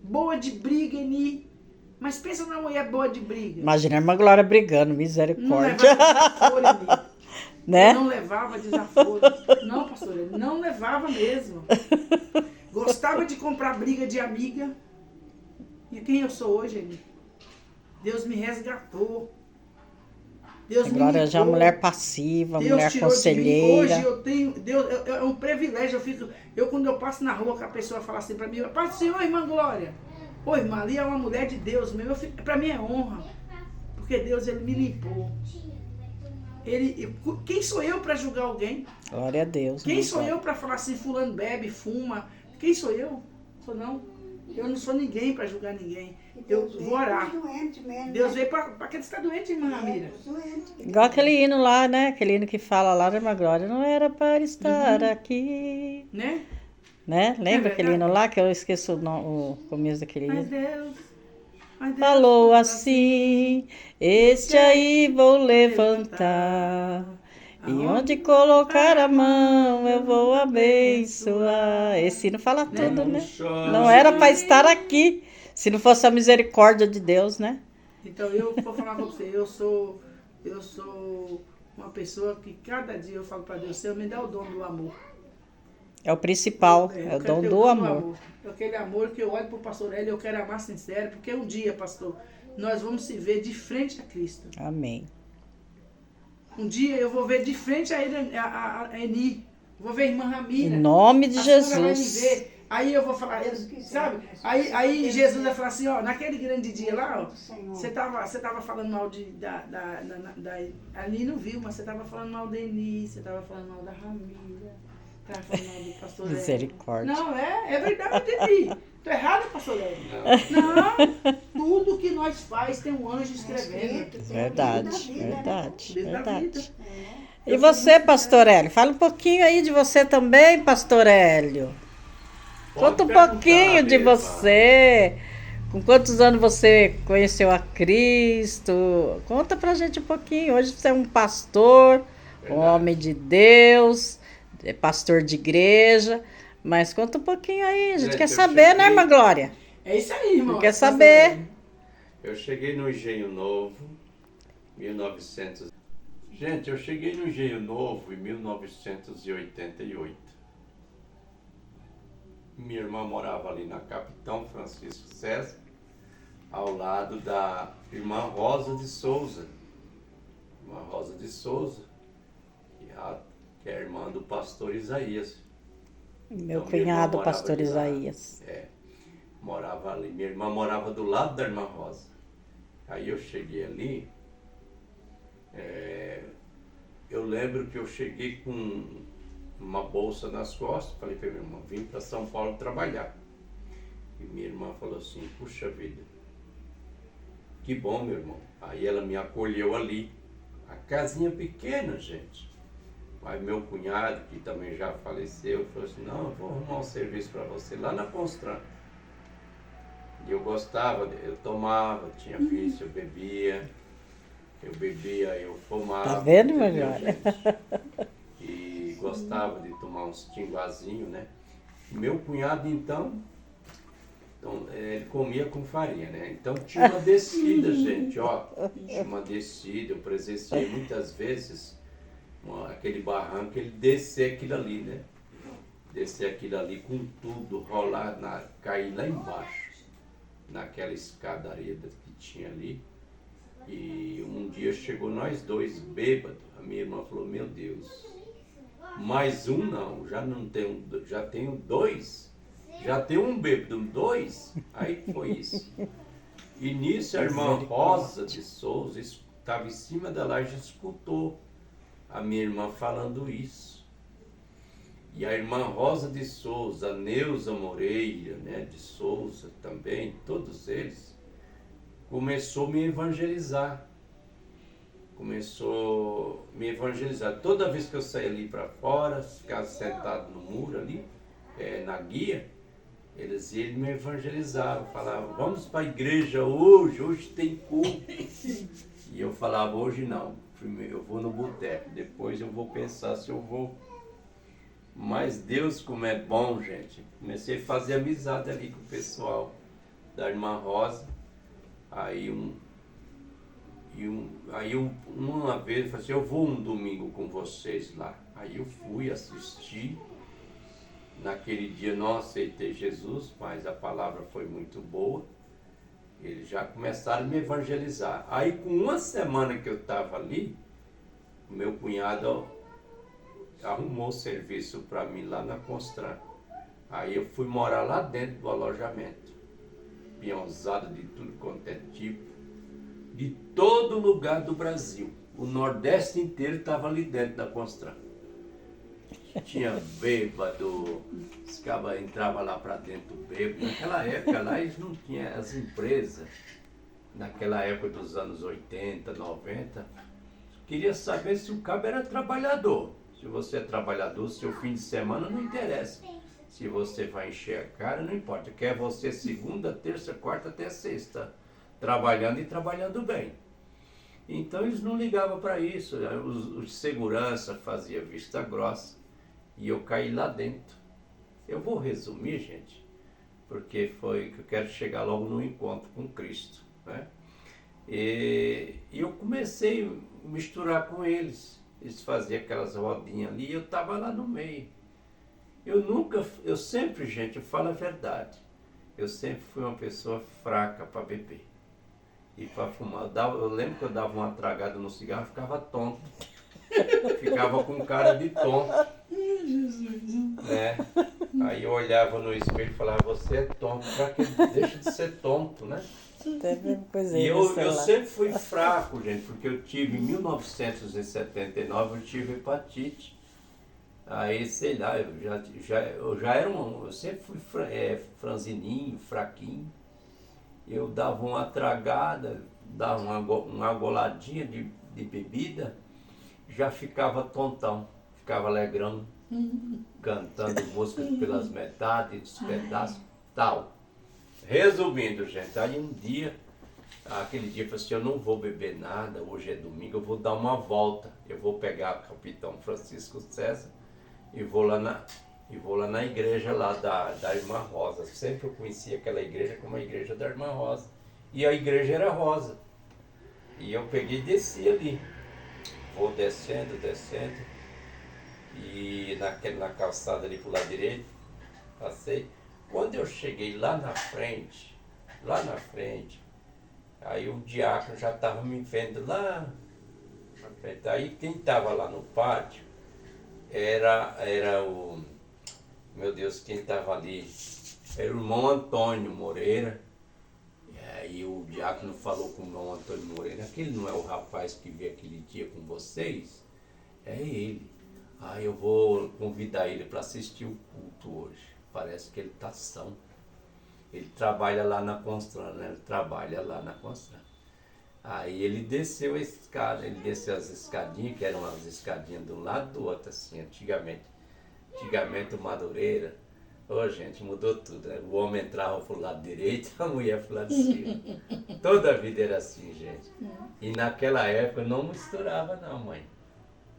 boa de briga, Eni. Mas pensa numa mulher boa de briga. Imagina a irmã Glória brigando, Não misericórdia. levava desaforo, Eni. Né? Não levava desaforo. Não, pastor, ele não levava mesmo. Gostava de comprar briga de amiga. E quem eu sou hoje, Eni? Deus me resgatou. Deus me Glória limpou. já é uma mulher passiva, Deus mulher tirou de mim. conselheira. Hoje eu tenho, Deus, é um privilégio. Quando eu passo na rua, que a pessoa fala assim pra mim, paz do Senhor, irmã Glória. Ô, irmã, ali é uma mulher de Deus mesmo. Pra mim é honra. Porque Deus, ele me limpou. Quem sou eu pra julgar alguém? Glória a Deus. Quem sou eu pra falar assim, fulano bebe, fuma? Quem sou eu? Eu não sou ninguém pra julgar ninguém. Eu vou orar. Deus veio pra quem está doente, irmã Ramira. Igual aquele hino lá, né? Aquele hino que fala lá da irmã Glória. Não era para estar aqui. Né? Lembra É aquele hino verdade. lá que eu esqueço o começo daquele Mas hino? Deus Falou assim, este aí vou levantar. E onde colocar a mão eu vou abençoar. Esse não fala tudo, né? Não era para estar aqui, se não fosse a misericórdia de Deus, né? Então eu vou falar com você, eu sou uma pessoa que cada dia eu falo para Deus, Senhor, me dá o dom do amor. É o principal, Eu é o quero dom ter do amor. Aquele amor que eu olho para o pastor Hélio, eu quero amar sincero, porque um dia, pastor, nós vamos se ver de frente a Cristo. Amém. Um dia eu vou ver de frente a Eni, vou ver a irmã Ramira. Em nome de A senhora vai me Jesus. ver. Aí eu vou falar, sabe? Aí Jesus vai falar assim, ó, naquele grande dia lá, ó, você tava falando mal ali não viu, mas você tava falando mal da Eni, você tava falando mal da Ramira, tava falando mal do pastor Hélio. Misericórdia. Não, é verdade, Eni. Tô errado, pastor Hélio? Não, tudo que nós faz tem um anjo escrevendo. Verdade. Desde a vida. E você, pastor Hélio? Fala um pouquinho aí de você também, pastor Hélio. Conta um pouquinho de você. Com quantos anos você conheceu a Cristo? Conta pra gente um pouquinho. Hoje você é um pastor, um homem de Deus, é pastor de igreja. Mas conta um pouquinho aí. A gente quer saber, né, irmã Glória? É isso aí, irmão. Quer saber? Eu cheguei no Engenho Novo, 1900. Gente, eu cheguei no Engenho Novo em 1988. Minha irmã morava ali na Capitão Francisco César, ao lado da irmã Rosa de Souza. Irmã Rosa de Souza, que é a irmã do pastor Isaías. Meu Então, minha irmã cunhado, morava pastor ali lá. Isaías. Morava ali. Minha irmã morava do lado da irmã Rosa. Aí eu cheguei ali. Eu lembro que eu cheguei com uma bolsa nas costas. Falei para minha irmã, vim para São Paulo trabalhar. E minha irmã falou assim, puxa vida, que bom, meu irmão. Aí ela me acolheu ali. A casinha pequena, gente. Mas meu cunhado, que também já faleceu, falou assim, não, eu vou arrumar um serviço para você lá na Constran. E eu gostava, eu tomava, tinha vício, eu bebia, eu fumava. Tá vendo, entendeu, Maria? gente? E gostava de tomar uns tinguazinhos, né? Meu cunhado, então, ele comia com farinha, né? Então tinha uma descida, gente, ó. Tinha uma descida, eu presenciei muitas vezes aquele barranco, ele descer aquilo ali, né? Descer aquilo ali com tudo, rolar, cair lá embaixo, naquela escadaria que tinha ali. E um dia chegou nós dois bêbados. A minha irmã falou, meu Deus, mais um não, já tenho dois. Já tem um bêbado, dois. Aí foi isso. E nisso a irmã Rosa de Souza estava em cima da laje, escutou a minha irmã falando isso. E a irmã Rosa de Souza, a Neuza Moreira, né, de Souza também, todos eles, começou a me evangelizar. Começou a me evangelizar. Toda vez que eu saía ali para fora, ficava sentado no muro ali, na guia, eles me evangelizavam, falavam, vamos para a igreja hoje tem culto. E eu falava, hoje não, primeiro eu vou no boteco, depois eu vou pensar se eu vou. Mas Deus, como é bom, gente. Comecei a fazer amizade ali com o pessoal da irmã Rosa. Aí uma vez eu falei assim, eu vou um domingo com vocês lá. Aí eu fui assistir. Naquele dia não aceitei Jesus, mas a palavra foi muito boa. Eles já começaram a me evangelizar. Aí com uma semana que eu estava ali, o meu cunhado arrumou serviço para mim lá na Constran. Aí eu fui morar lá dentro do alojamento. Peãozada de tudo quanto é tipo. De todo lugar do Brasil. O Nordeste inteiro estava ali dentro da Constran. Tinha bêbado, os cabas entravam lá para dentro bêbado. Naquela época lá eles não tinham as empresas. Naquela época dos anos 80, 90. Queria saber se o cabo era trabalhador. Se você é trabalhador, seu fim de semana não interessa. Se você vai encher a cara, não importa. Quer você segunda, terça, quarta até sexta. Trabalhando e trabalhando bem. Então eles não ligavam para isso. Os segurança faziam vista grossa. E eu caí lá dentro. Eu vou resumir, gente, porque foi que eu quero chegar logo no encontro com Cristo, né? E eu comecei a misturar com eles. Eles faziam aquelas rodinhas ali e eu estava lá no meio. Eu sempre, gente, eu falo a verdade. Eu sempre fui uma pessoa fraca para beber. E para fumar. Eu lembro que eu dava uma tragada no cigarro e ficava tonto. Ficava com cara de tonto. Né? Aí eu olhava no espelho e falava, você é tonto, pra que deixa de ser tonto, né? E eu sempre fui fraco, gente, porque eu tive em 1979, eu tive hepatite. Aí, sei lá, eu já era eu sempre fui franzininho, fraquinho. Eu dava uma tragada, dava uma goladinha de bebida, já ficava tontão, ficava alegrão, cantando música pelas metades, pedaços, tal. Resumindo, gente, aí aquele dia eu falei assim, eu não vou beber nada, hoje é domingo, eu vou dar uma volta. Eu vou pegar o capitão Francisco César e vou lá na igreja lá da irmã Rosa. Sempre eu conhecia aquela igreja como a igreja da irmã Rosa. E a igreja era rosa. E eu peguei e desci ali. Vou descendo. E na calçada ali pro lado direito, passei. Quando eu cheguei lá na frente, aí o diácono já estava me vendo lá na frente. Aí quem estava lá no pátio era o, meu Deus, quem estava ali era o irmão Antônio Moreira. E aí o diácono falou com o irmão Antônio Moreira, aquele não é o rapaz que veio aquele dia com vocês? É ele. Eu vou convidar ele para assistir o culto hoje. Parece que ele está são. Ele trabalha lá na Constran, né? Ele trabalha lá na Constran. Aí ele desceu a escada, ele desceu as escadinhas, que eram as escadinhas de um lado do outro, assim, antigamente o Madureira. Gente, mudou tudo, né? O homem entrava pro lado direito, a mulher pro lado esquerdo. Toda a vida era assim, gente. E naquela época não misturava não, mãe.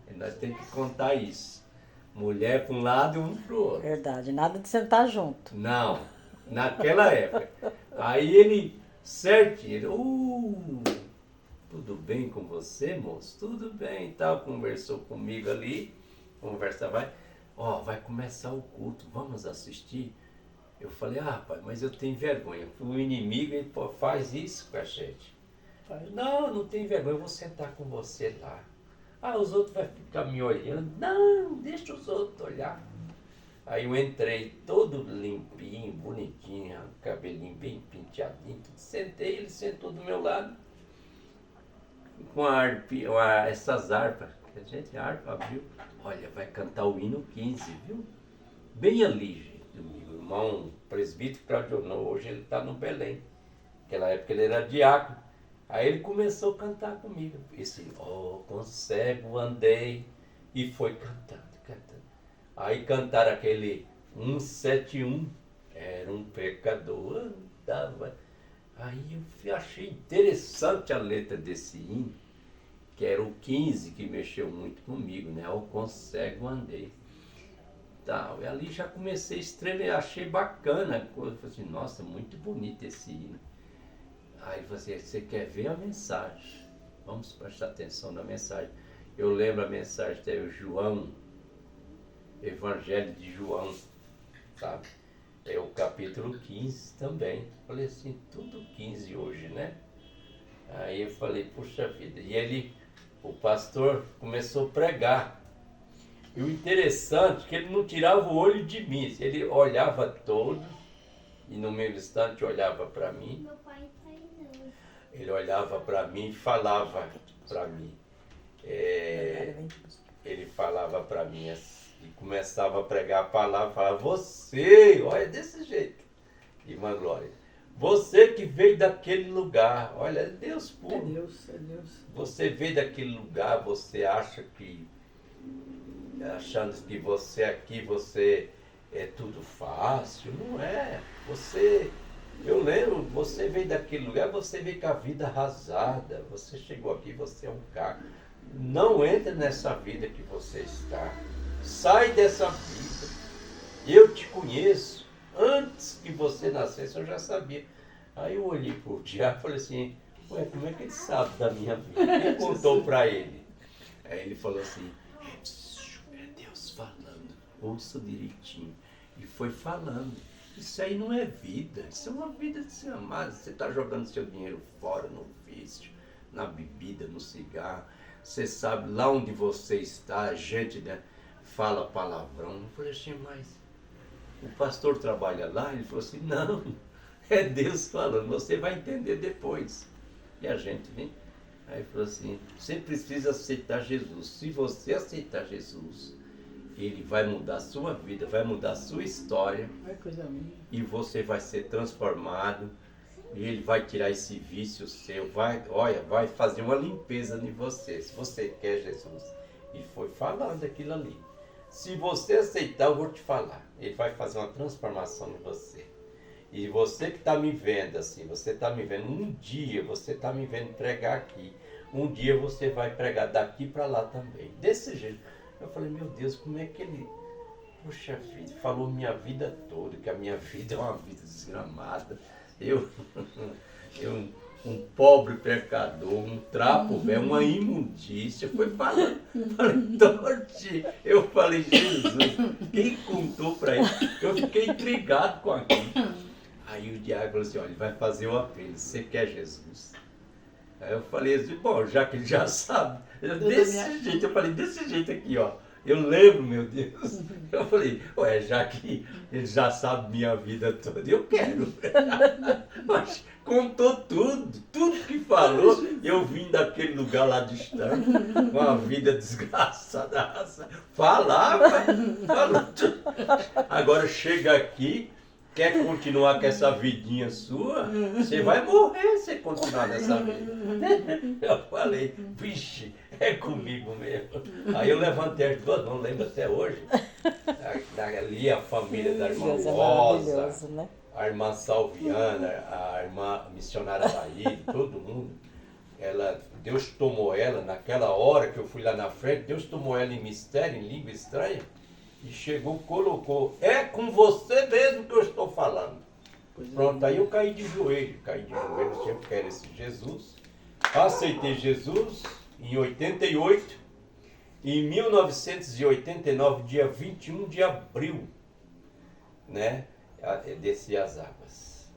E nós temos que contar isso. Mulher para um lado e um para o outro. Verdade, nada de sentar junto. Não, naquela época. Aí ele, certinho, tudo bem com você, moço? Tudo bem e tal. Conversou comigo ali, conversa vai. Vai começar o culto, vamos assistir? Eu falei, rapaz, mas eu tenho vergonha. O inimigo, ele faz isso com a gente. Não tem vergonha, eu vou sentar com você lá. Os outros vão ficar me olhando. Não, deixa os outros olhar. Aí eu entrei todo limpinho, bonitinho, cabelinho bem penteadinho. Sentei, ele sentou do meu lado. com essas harpas. A gente, a harpa abriu. Olha, vai cantar o hino 15, viu? Bem ali, gente, domingo. O irmão presbítero Claudio, hoje ele está no Belém. Naquela época ele era diácono. Aí ele começou a cantar comigo. Esse, com cego andei. E foi cantando. Aí cantaram aquele 171. Era um pecador, andava. Aí eu achei interessante a letra desse hino, que era o 15, que mexeu muito comigo, né? Com cego andei. Tal. E ali já comecei a estremer, achei bacana. Eu falei assim, nossa, muito bonito esse hino. Aí ele falou assim, você quer ver a mensagem? Vamos prestar atenção na mensagem. Eu lembro a mensagem até João, Evangelho de João, sabe? É o capítulo 15 também. Falei assim, tudo 15 hoje, né? Aí eu falei, puxa vida. E o pastor começou a pregar. E o interessante é que ele não tirava o olho de mim. Ele olhava todo, e no mesmo instante olhava para mim. Meu pai tá aí não. Ele olhava para mim e falava para mim. Ele falava para mim assim, e começava a pregar a palavra, falava, você, olha desse jeito, irmã Glória, você que veio daquele lugar, olha, é Deus puro. É Deus, é Deus. Você veio daquele lugar, você acha que, achando que você aqui, você é tudo fácil, não é. Eu lembro, você veio daquele lugar, você veio com a vida arrasada, você chegou aqui, você é um cara. Não entre nessa vida que você está. Sai dessa vida. Eu te conheço. Antes que você nascesse, eu já sabia. Aí eu olhei para o diabo e falei assim, ué, como é que ele sabe da minha vida? Quem contou para ele? Aí ele falou assim, é Deus falando. Ouça direitinho. E foi falando. Isso aí não é vida. Isso é uma vida de ser amado. Você está jogando seu dinheiro fora no vício, na bebida, no cigarro. Você sabe lá onde você está, a gente, né, fala palavrão. Eu falei assim, mas o pastor trabalha lá? Ele falou assim, não, é Deus falando, você vai entender depois. E a gente, né? Aí ele falou assim, você precisa aceitar Jesus. Se você aceitar Jesus, Ele vai mudar a sua vida, vai mudar a sua história. Ai, coisa minha. E você vai ser transformado. E Ele vai tirar esse vício seu, vai fazer uma limpeza em você, se você quer Jesus. E foi falando aquilo ali. Se você aceitar, eu vou te falar. Ele vai fazer uma transformação em você. E você que está me vendo assim, você está me vendo, um dia você está me vendo pregar aqui. Um dia você vai pregar daqui para lá também. Desse jeito. Eu falei, meu Deus, como é que ele... Puxa vida, falou minha vida toda, que a minha vida é uma vida desgramada. Um pobre pecador, um trapo velho, uma imundícia, foi falando, eu falei, Jesus, quem contou para ele? Eu fiquei intrigado com aquilo. Aí o diabo falou assim, olha, ele vai fazer o apelo, você quer Jesus? Aí eu falei assim, bom, já que ele já sabe, desse jeito, eu falei, desse jeito aqui, ó. Eu lembro, meu Deus. Eu falei, ué, já que ele já sabe minha vida toda, eu quero. Mas contou tudo que falou. Eu vim daquele lugar lá distante, com a vida desgraçada. Falava. Tudo. Agora chega aqui, quer continuar com essa vidinha sua, você vai morrer se continuar nessa vida. Eu falei, vixe, é comigo mesmo. Aí eu levantei as duas mãos, lembro até hoje. Ali a família da irmã Rosa, né? a irmã Salviana, a irmã missionária Laíde, todo mundo. Deus tomou ela, naquela hora que eu fui lá na frente, Deus tomou ela em mistério, em língua estranha. E chegou, colocou, é com você mesmo que eu estou falando. Pronto, aí eu caí de joelho, sempre quero esse Jesus. Aceitei Jesus em 88, e em 1989, dia 21 de abril, né, desci as águas.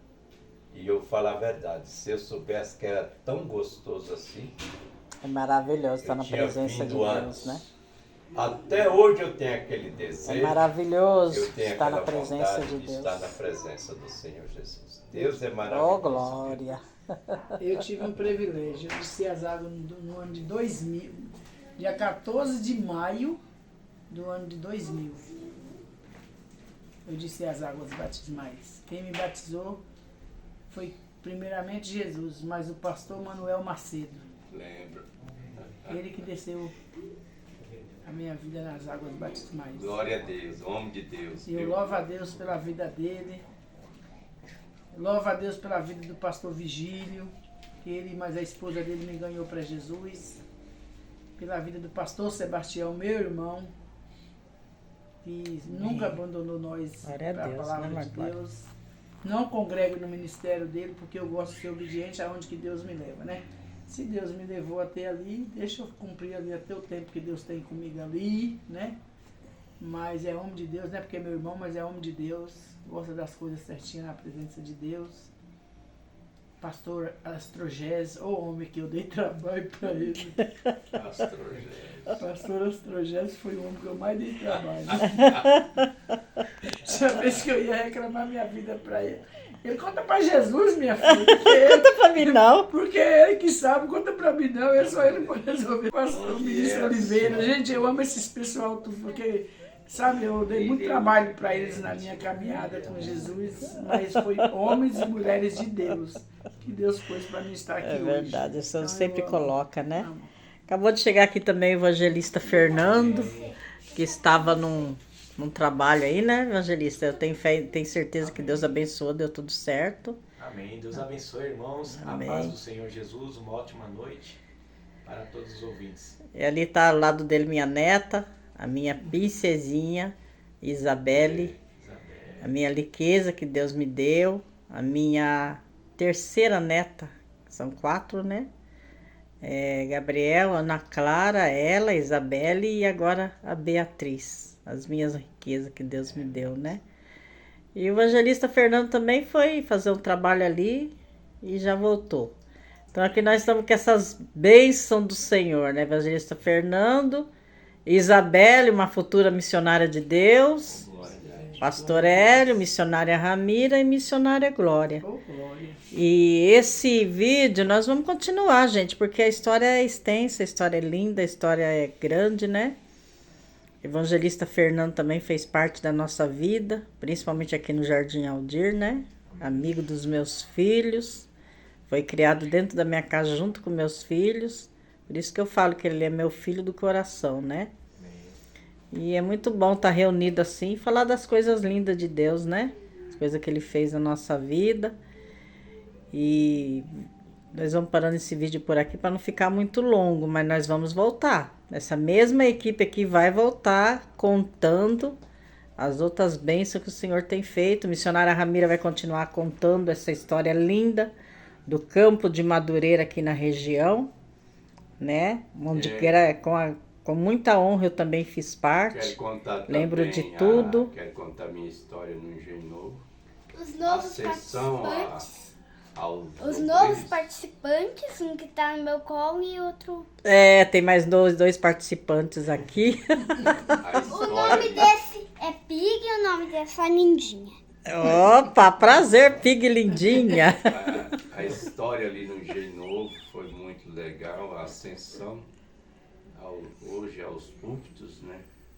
E eu falo a verdade, se eu soubesse que era tão gostoso assim... É maravilhoso estar eu na tinha presença de vindo Deus, antes. né? Até hoje eu tenho aquele É desejo. maravilhoso Eu tenho estar na aquela presença vontade de de Deus. estar na presença do Senhor Jesus. Deus é maravilhoso. Oh, glória! Eu tive um privilégio. Eu desci as águas no ano de 2000, dia 14 de maio do ano de 2000. Eu desci as águas batismais. Quem me batizou foi primeiramente Jesus, mas o pastor Manuel Macedo. Lembro. Ele que desceu a minha vida nas águas batismais. Glória a Deus, homem de Deus. E eu louvo a Deus pela vida dele. Louvo a Deus pela vida do pastor Vigílio, que ele, mas a esposa dele me ganhou para Jesus. Pela vida do pastor Sebastião, meu irmão, que nunca abandonou nós Glória a para a Deus, palavra né, de Glória? Deus. Não congrego no ministério dele, porque eu gosto de ser obediente aonde que Deus me leva, né? Se Deus me levou até ali, deixa eu cumprir ali até o tempo que Deus tem comigo ali, né? Mas é homem de Deus, não é porque é meu irmão, mas é homem de Deus. Gosta das coisas certinhas na presença de Deus. Pastor Astrogés, o homem que eu dei trabalho para ele. Pastor Astrogés foi o homem que eu mais dei trabalho. Tinha vez que eu ia reclamar minha vida para ele. Ele conta para Jesus, minha filha. Conta pra mim, não. Porque é ele que sabe, conta pra mim não, é só ele pode resolver. Pastor Ministro Oliveira, gente, eu amo esses pessoal, porque, sabe, eu dei muito trabalho pra eles na minha caminhada com Jesus, mas foi homens e mulheres de Deus, que Deus pôs pra mim estar aqui É hoje. verdade, o senhor Então, sempre eu amo. coloca, né? Amo. Acabou de chegar aqui também o evangelista Fernando, que estava num trabalho aí, né, evangelista? Eu tenho fé, tenho certeza que Deus abençoou, deu tudo certo. Amém. Deus abençoe, irmãos. Amém. A paz do Senhor Jesus. Uma ótima noite para todos os ouvintes. E ali está ao lado dele minha neta, a minha princesinha, Isabelle, Isabel. a minha riqueza que Deus me deu, a minha terceira neta, são 4, né? Gabriel, Ana Clara, ela, Isabelle e agora a Beatriz, as minhas riquezas que Deus me deu, né? E o evangelista Fernando também foi fazer um trabalho ali e já voltou. Então aqui nós estamos com essas bênçãos do Senhor, né? Evangelista Fernando, Isabelle, uma futura missionária de Deus, pastor Hélio, missionária Ramira e missionária Glória. Oh, glória. E esse vídeo nós vamos continuar, gente, porque a história é extensa, a história é linda, a história é grande, né? Evangelista Fernando também fez parte da nossa vida, principalmente aqui no Jardim Aldir, né? Amigo dos meus filhos, foi criado dentro da minha casa junto com meus filhos, por isso que eu falo que ele é meu filho do coração, né? E é muito bom estar reunido assim e falar das coisas lindas de Deus, né? As coisas que ele fez na nossa vida. E nós vamos parando esse vídeo por aqui para não ficar muito longo, mas nós vamos voltar. Essa mesma equipe aqui vai voltar contando as outras bênçãos que o Senhor tem feito. A missionária Ramira vai continuar contando essa história linda do campo de Madureira aqui na região, né? Onde com muita honra eu também fiz parte. Quero contar Lembro também de tudo. Quero contar a minha história no Engenho Novo. Os novos Sessão participantes. Os Novos participantes, um que tá no meu colo e outro. Tem mais dois participantes aqui. O nome desse é Pig e o nome dessa é Lindinha. Opa, prazer, Pig Lindinha. A história ali no Engenho Novo foi muito legal, a ascensão hoje aos púlpitos, né?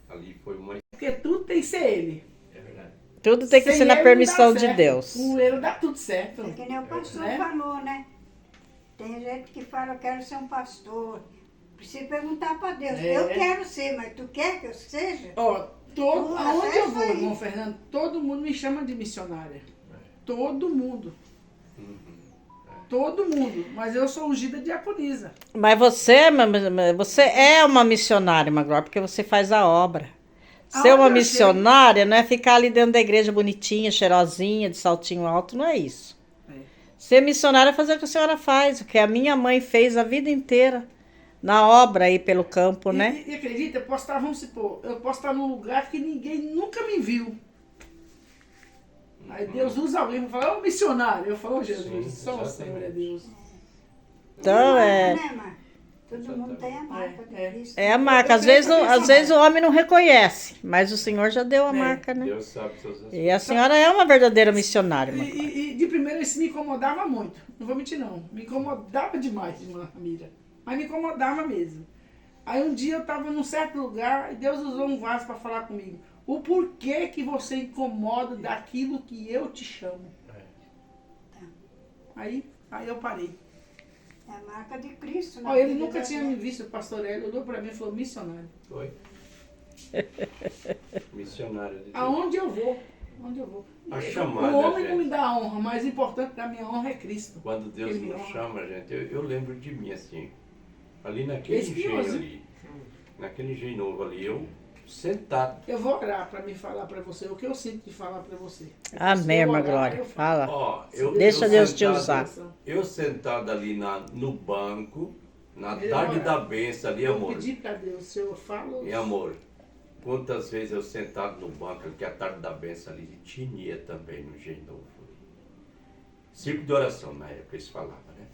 Ali foi uma... Porque tudo tem que ser ele. É verdade. Tudo tem que Sem ser na ele permissão não dá de certo. Deus. Com ele dá tudo certo. É que nem o pastor Né? falou, né? Tem gente que fala, eu quero ser um pastor. Precisa perguntar para Deus. É. Eu quero ser, mas tu quer que eu seja? Ó, aonde até eu vou, isso aí. irmão Fernando, todo mundo me chama de missionária. Todo mundo. Todo mundo. Mas eu sou ungida diaconisa. Mas você é uma missionária, Maglória, porque você faz a obra. Ser Aonde uma eu missionária não é ficar ali dentro da igreja bonitinha, cheirosinha, de saltinho alto, não é isso. É. Ser missionária é fazer o que a senhora faz, o que a minha mãe fez a vida inteira, na obra aí pelo campo, né? E acredita, eu posso estar, vamos supor, eu posso estar num lugar que ninguém nunca me viu. Aí Deus usa alguém para falar, ô missionário. Eu falo, oh, Jesus, Sim, só o exatamente. Senhor é Deus. Então, Né, mãe? Todo mundo tem a marca de Cristo. É a marca. Às vezes o homem não reconhece, mas o Senhor já deu a marca, né? Deus sabe todas as E a senhora é uma verdadeira missionária, irmã. E de primeira isso me incomodava muito. Não vou mentir, não. Me incomodava demais, irmã Ramira. Mas me incomodava mesmo. Aí um dia eu estava num certo lugar e Deus usou um vaso para falar comigo. O porquê que você incomoda daquilo que eu te chamo? Aí eu parei. É a marca de Cristo. Ó, ele nunca tinha me visto, o pastor Hélio olhou para mim e falou, missionário. Foi. Missionário de Deus. Aonde eu vou? Onde eu vou? A chamada, O homem não gente. me dá a honra, mas o importante da minha honra é Cristo. Quando Deus Ele me nos honra. chama, gente, eu lembro de mim assim, ali naquele Espinhoso. engenho ali, naquele engenho novo ali, eu sentado. Eu vou orar para me falar para você o que eu sinto de falar para você. Amém, Se eu irmã orar, Glória. eu falo. Fala. Ó, Deixa Deus te sentado- usar. Eu sentado ali no banco, na Eu tarde orar. da bênção ali, Eu amor. pedi para Deus, se eu falo... E amor, quantas vezes eu sentado no banco, que é a tarde da bênção ali, de tinia também no engenho novo. Círculo de oração, na época eles falavam, né?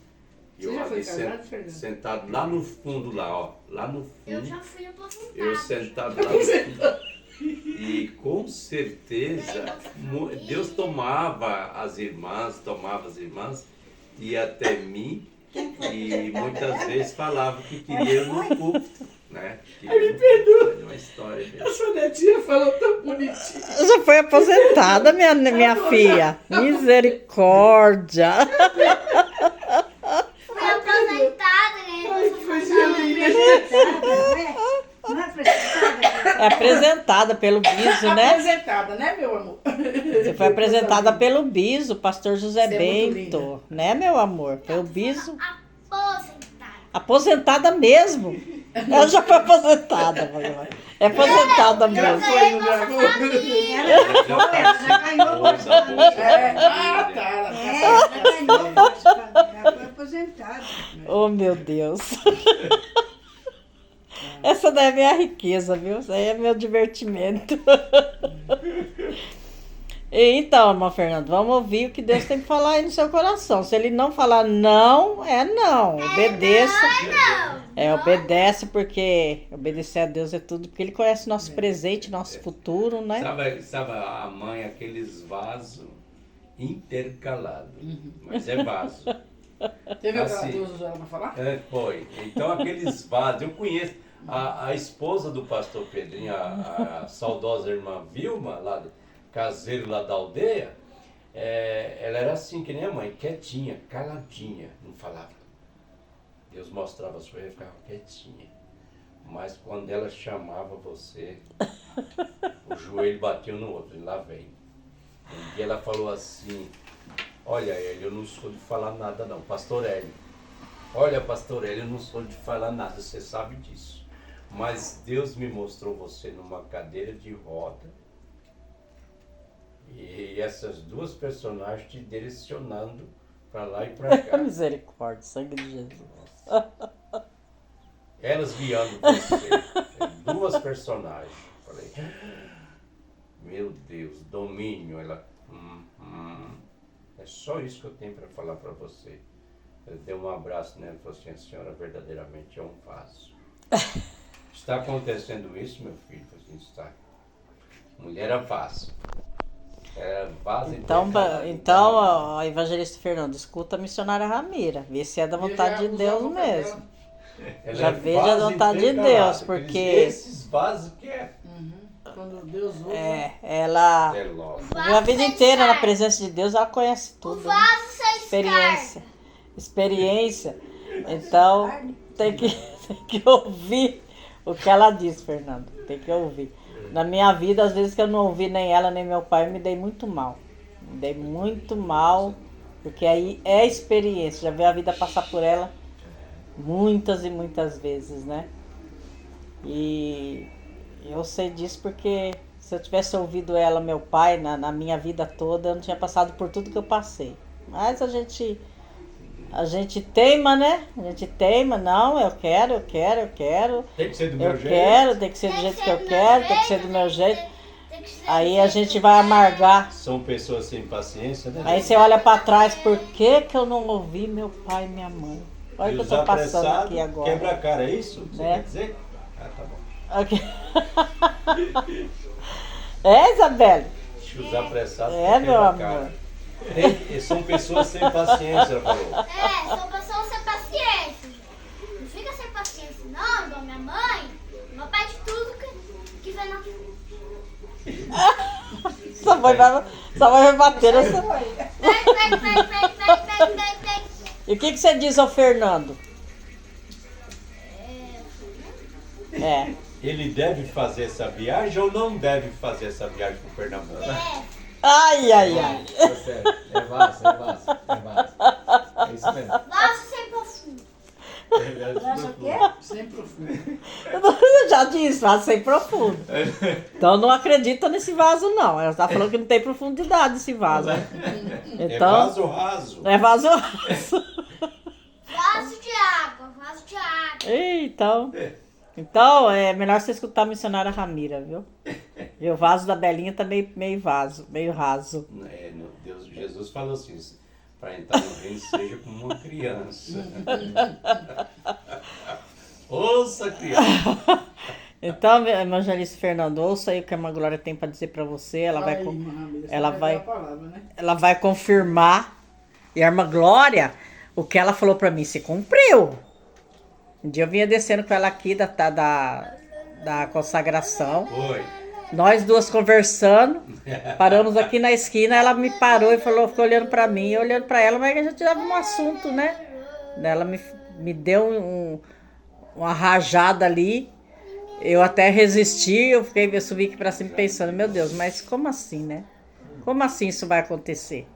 E Você já foi ali casado, Fernando? sentado lá no fundo, lá, ó. Lá no Eu fundo. já fui aposentada. Eu sentado lá no fundo. E com certeza, Deus tomava as irmãs, ia até mim e muitas vezes falava que queria ir no culto, né? Me perdoa. É uma história A mesmo. sua netinha falou tão bonitinho. Já foi aposentada, minha filha. Misericórdia. Fui aposentada, né? Ai, que coisinha linda. Não é apresentada? É apresentada pelo Biso, né? Apresentada, né, meu amor? Você foi apresentada pelo Biso, pastor José Você é muito Bento. Né, meu amor? Foi o Biso. Aposentada. Aposentada mesmo. Ela já foi aposentada, Maria. É aposentada Já mesmo. foi, não gravou? Ela já ganhou bastante. Ah, tá. Ela tá É, ela já ganhou bastante. Já foi aposentada. Oh, meu Deus. Essa daí é minha riqueza, viu? Isso aí é meu divertimento. Então, irmão Fernando, vamos ouvir o que Deus tem que falar aí no seu coração. Se ele não falar não, é não. Obedeça. Obedece, porque obedecer a Deus é tudo, porque ele conhece nosso presente, nosso futuro, né? Sabe a mãe, aqueles vasos intercalados, mas é vaso. Teve aquela Assim. Deus usou ela pra falar? É, foi. Então aqueles vasos, eu conheço a esposa do pastor Pedrinho, a saudosa irmã Vilma, lá caseiro lá da aldeia, ela era assim que nem a mãe, quietinha, caladinha, não falava. Deus mostrava as coisas e ficava quietinha. Mas quando ela chamava você, o joelho bateu no outro, e lá vem. Um dia ela falou assim, olha Hélio, eu não sou de falar nada não, pastor Hélio. Olha, pastor Hélio, eu não sou de falar nada, você sabe disso. Mas Deus me mostrou você numa cadeira de roda. E essas duas personagens te direcionando para lá e para cá. Misericórdia, sangue de Jesus. Elas guiando você. Duas personagens. Falei, meu Deus, domínio. Ela, é só isso que eu tenho para falar para você. Eu dei um abraço nela e falei assim, a senhora verdadeiramente é um vaso. Está acontecendo isso, meu filho? Eu falei assim, está. Mulher é vaso. É vaso Então, ó, evangelista Fernando, escuta a missionária Ramira. Vê se é da vontade de Deus mesmo. Já veja a vontade de Deus, porque esses vasos que é. Quando Deus usa. Ela É logo. a vida inteira na presença de Deus, ela conhece O tudo. Né? vaso sem Experiência. Então, tem que ouvir o que ela diz, Fernando. Tem que ouvir. Na minha vida, às vezes que eu não ouvi nem ela, nem meu pai, eu me dei muito mal. Me dei muito mal, porque aí é experiência. Já vi a vida passar por ela muitas e muitas vezes, né? E eu sei disso porque se eu tivesse ouvido ela, meu pai, na minha vida toda, eu não tinha passado por tudo que eu passei. Mas a gente teima, né? A gente teima, não, eu quero. Tem que ser do Eu meu jeito. quero, tem que ser do jeito que eu quero, tem que ser do meu jeito. Aí a gente vai amargar. São pessoas sem paciência, né? Aí você olha pra trás, por que eu não ouvi meu pai e minha mãe? Olha o que eu usar tô passando apressado, aqui agora. quebra a cara, é isso? Você Né? quer dizer? Ah, tá bom. Ok. É, Isabelle? Se usar apressado, É, quebra meu a amor. cara. São pessoas sem paciência, ela falou. São pessoas sem paciência. Não fica sem paciência, não, igual minha mãe. Meu pai de tudo que vem na Sua mãe vai bater nessa... Pega. E o que você diz ao Fernando? É. Ele deve fazer essa viagem ou não deve fazer essa viagem pro Pernambuco? Ai, ai, ai. Tá certo. É vaso. É isso mesmo. Vaso sem profundo. Nossa, o quê? Sem profundo. Eu já disse, vaso sem profundo. Então não acredita nesse vaso, não. Ela tá falando que não tem profundidade esse vaso. É Então, vaso raso. é vaso raso. Vaso de água. Então, é melhor você escutar a missionária Ramira, viu? E o vaso da Belinha tá meio raso. É, Jesus falou assim, para entrar no reino seja como uma criança. Ouça, criança. Então, evangelista Fernando, ouça aí o que a irmã Glória tem para dizer para você. Ela vai A palavra, né? ela vai confirmar. E a irmã Glória, o que ela falou para mim se cumpriu. Um dia eu vinha descendo com ela aqui da consagração. Oi. Nós duas conversando. Paramos aqui na esquina. Ela me parou e falou, ficou olhando para mim, eu olhando para ela, mas a gente tava um assunto, né? Ela me deu uma rajada ali. Eu até resisti, eu subi aqui para cima pensando, meu Deus, mas como assim, né? Como assim isso vai acontecer?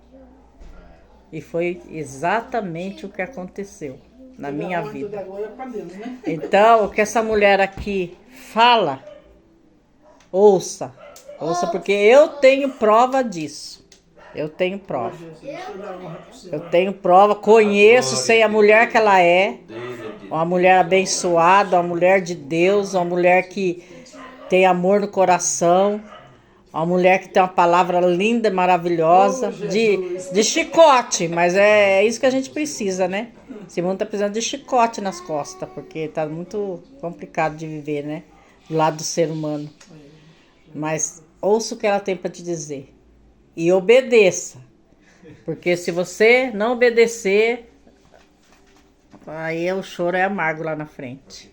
E foi exatamente o que aconteceu na minha vida. Toda glória pra Deus, né? Então, o que essa mulher aqui fala, ouça, porque eu tenho prova disso. Eu tenho prova. Eu tenho prova, conheço, sei a mulher que ela é. Uma mulher abençoada, uma mulher de Deus, uma mulher que tem amor no coração, uma mulher que tem uma palavra linda, maravilhosa, de chicote, mas é isso que a gente precisa, né? Esse mundo tá precisando de chicote nas costas, porque tá muito complicado de viver, né? Do lado do ser humano. Mas ouça o que ela tem para te dizer e obedeça, porque se você não obedecer, aí o choro é amargo lá na frente.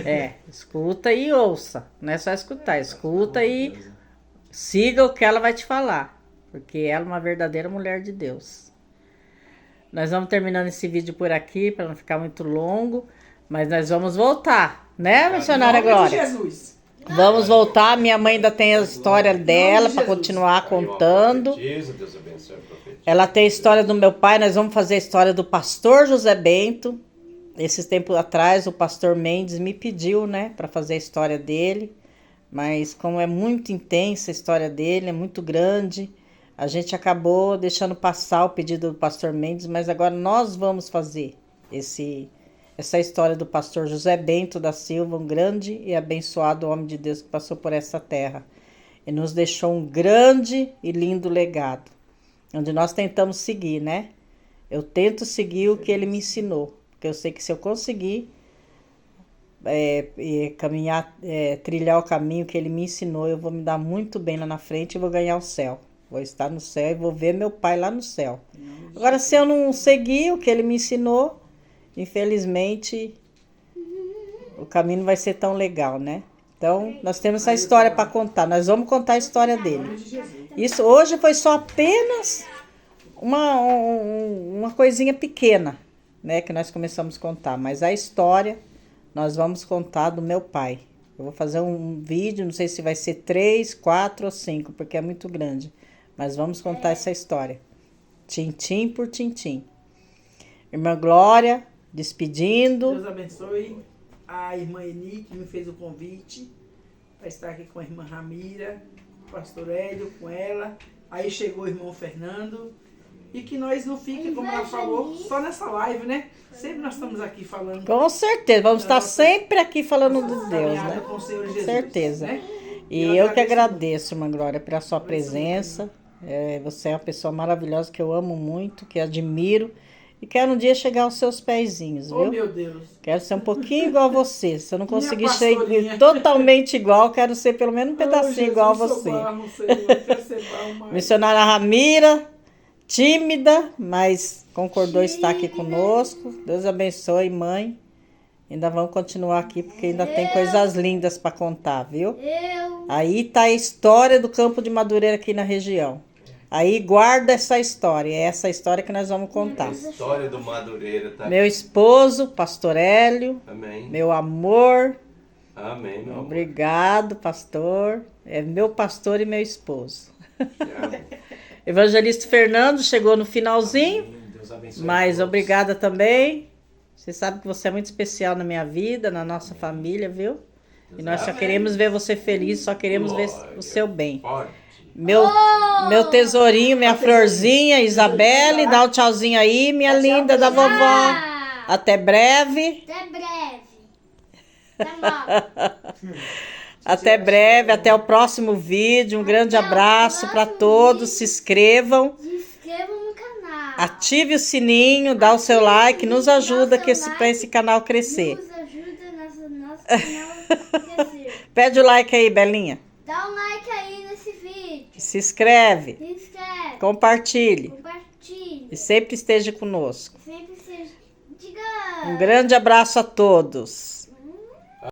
É, escuta e ouça. Não é só escutar, escuta e siga o que ela vai te falar. Porque ela é uma verdadeira mulher de Deus. Nós vamos terminando esse vídeo por aqui, para não ficar muito longo. Mas nós vamos voltar, né, missionária Glória? Jesus. Vamos voltar. Minha mãe ainda tem a história dela para continuar contando. Deus abençoe a profetisa. Ela tem a história do meu pai, nós vamos fazer a história do pastor José Bento. Esses tempos atrás, o pastor Mendes me pediu, né, para fazer a história dele. Mas como é muito intensa a história dele, é muito grande, a gente acabou deixando passar o pedido do pastor Mendes, mas agora nós vamos fazer essa história do pastor José Bento da Silva, um grande e abençoado homem de Deus que passou por essa terra. E nos deixou um grande e lindo legado, onde nós tentamos seguir, né? Eu tento seguir o que ele me ensinou, porque eu sei que se eu conseguir caminhar, trilhar o caminho que ele me ensinou, eu vou me dar muito bem lá na frente e vou ganhar o céu. Vou estar no céu e vou ver meu pai lá no céu. Agora, se eu não seguir o que ele me ensinou, infelizmente, o caminho não vai ser tão legal, né? Então, nós temos essa história para contar. Nós vamos contar a história dele. Isso hoje foi só apenas uma coisinha pequena, né, que nós começamos a contar. Mas a história nós vamos contar do meu pai. Eu vou fazer um vídeo, não sei se vai ser 3, 4 ou 5, porque é muito grande. Mas vamos contar essa história. Tintim por tintim. Irmã Glória, despedindo. Deus abençoe a irmã Eni, que me fez o convite para estar aqui com a irmã Ramira, o pastor Hélio, com ela. Aí chegou o irmão Fernando. E que nós não fiquem, como ela falou, só nessa live, né? Sempre nós estamos aqui falando. Com certeza, vamos estar sempre aqui falando de Deus, né? Com o Senhor Jesus, Com certeza. né? E eu que agradeço, irmã Glória, pela sua presença. Você é uma pessoa maravilhosa que eu amo muito, que admiro. E quero um dia chegar aos seus pezinhos, Oh, viu? meu Deus. Quero ser um pouquinho igual a você. Se eu não Minha conseguir ser pastorinha. totalmente igual, quero ser pelo menos um Oh, pedacinho Jesus, igual a sou você. barro, Senhor, quero ser barro mais. Missionária Ramira, tímida, mas concordou estar aqui conosco. Deus abençoe, mãe. Ainda vamos continuar aqui porque ainda tem coisas lindas para contar, viu? Aí tá a história do Campo de Madureira aqui na região. Aí guarda essa história, é essa história que nós vamos contar. A história do Madureira tá Meu esposo, Pastor Hélio, Amém. meu amor, Amém, meu amor. obrigado, pastor. É meu pastor e meu esposo. Te amo. Evangelista Fernando chegou no finalzinho, Deus abençoe. a mas todos. obrigada também. Você sabe que você é muito especial na minha vida, na nossa família, viu? E nós só Amém. queremos ver você feliz, só queremos ver Glória. o seu bem. Forte. Meu tesourinho, minha florzinha, Isabelle, dá um tchauzinho aí, minha linda da vovó. Ah, Até breve. até breve. Até logo. Até breve, até o próximo vídeo. Um grande Até o abraço para próximo todos. vídeo. Se inscrevam, Se inscrevam no canal. ative o sininho, dá o seu like, nos ajuda Dá o seu para esse like. canal crescer. Nos ajuda nosso canal a crescer. Pede o like aí, Belinha. Dá um like aí nesse vídeo. Se inscreve, Se inscreve. compartilhe Compartilhe. e sempre esteja conosco. Sempre seja. Diga. Um grande abraço a todos.